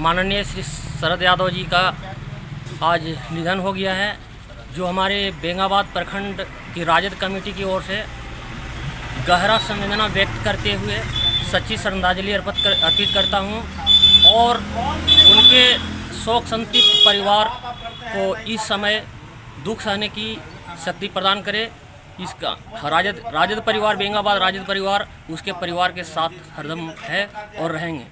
माननीय श्री शरद यादव जी का आज निधन हो गया है, जो हमारे बेंगाबाद प्रखंड की राजद कमेटी की ओर से गहरा संवेदना व्यक्त करते हुए सच्ची श्रद्धांजलि अर्पित करता हूं और उनके शोक संतप्त परिवार को इस समय दुख सहने की शक्ति प्रदान करे। इसका राजद परिवार, बेंगाबाद राजद परिवार उसके परिवार के साथ हरदम है और रहेंगे।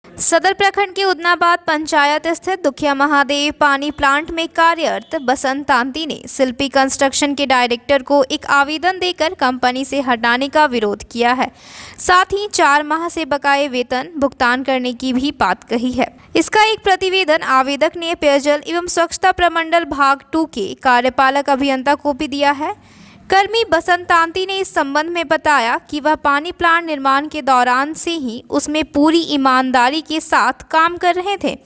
सदर प्रखंड के उदनाबाद पंचायत स्थित दुखिया महादेव पानी प्लांट में कार्यरत बसंत तांती ने शिल्पी कंस्ट्रक्शन के डायरेक्टर को एक आवेदन देकर कंपनी से हटाने का विरोध किया है। साथ ही 4 माह से बकाये वेतन भुगतान करने की भी बात कही है। इसका एक प्रतिवेदन आवेदक ने पेयजल एवं स्वच्छता प्रमंडल भाग 2 के कार्यपालक अभियंता को भी दिया है। कर्मी बसंत तांती ने इस संबंध में बताया कि वह पानी प्लांट निर्माण के दौरान से ही उसमें पूरी ईमानदारी के साथ काम कर रहे थे,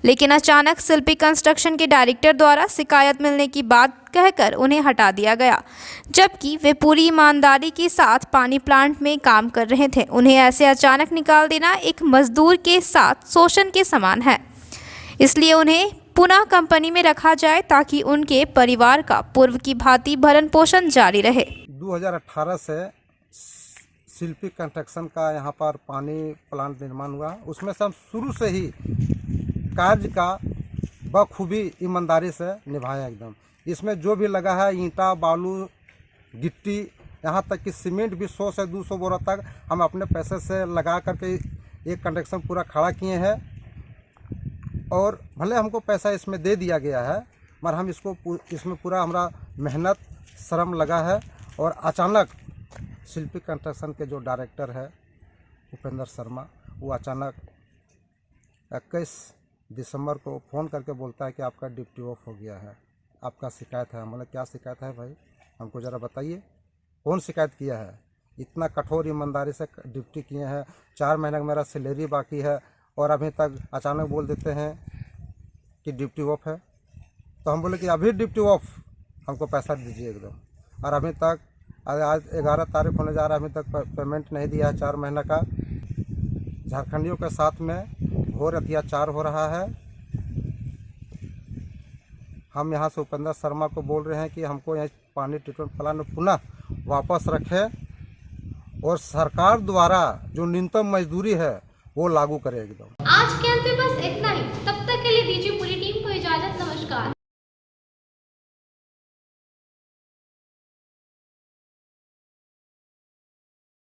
लेकिन अचानक शिल्पी कंस्ट्रक्शन के डायरेक्टर द्वारा शिकायत मिलने की बात कहकर उन्हें हटा दिया गया, जबकि वे पूरी ईमानदारी के साथ पानी प्लांट में काम कर रहे थे। उन्हें ऐसे अचानक निकाल देना एक मजदूर के साथ शोषण के समान है, इसलिए उन्हें पुनः कंपनी में रखा जाए ताकि उनके परिवार का पूर्व की भांति भरण पोषण जारी रहे। 2018 से शिल्पी कंस्ट्रक्शन का यहाँ पर पानी प्लांट निर्माण हुआ, उसमें से हम शुरू से ही कार्य का बखूबी ईमानदारी से निभाया एकदम। इसमें जो भी लगा है ईंटा, बालू, गिट्टी, यहाँ तक कि सीमेंट भी 100 से 200 बोरा तक हम अपने पैसे से लगा करके एक कंस्ट्रक्शन पूरा खड़ा किए हैं। और भले हमको पैसा इसमें दे दिया गया है, मगर हम इसमें पूरा हमारा मेहनत श्रम लगा है। और अचानक शिल्पी कंस्ट्रक्शन के जो डायरेक्टर है उपेंद्र शर्मा, वो अचानक 21 दिसंबर को फ़ोन करके बोलता है कि आपका ड्यूटी ऑफ हो गया है। आपका शिकायत है। हम बोले क्या शिकायत है भाई, हमको ज़रा बताइए कौन शिकायत किया है। इतना कठोर ईमानदारी से ड्यूटी किए हैं, 4 महीने का मेरा सैलरी बाकी है और अभी तक अचानक बोल देते हैं कि ड्यूटी ऑफ है। तो हम बोले कि अभी ड्यूटी ऑफ, हमको पैसा दीजिए एकदम। और अभी तक आज 11 तारीख होने जा रहा है, अभी तक पेमेंट नहीं दिया है 4 महीने का। झारखंडियों के साथ में घोर अत्याचार हो रहा है। हम यहाँ से उपेंद्र शर्मा को बोल रहे हैं कि हमको यहाँ पानी ट्रीटमेंट प्लांट में पुनः वापस रखें और सरकार द्वारा जो न्यूनतम मजदूरी है वो लागू करे एकदम। आज के अंत में बस इतना ही। तब तक के लिए दीजिए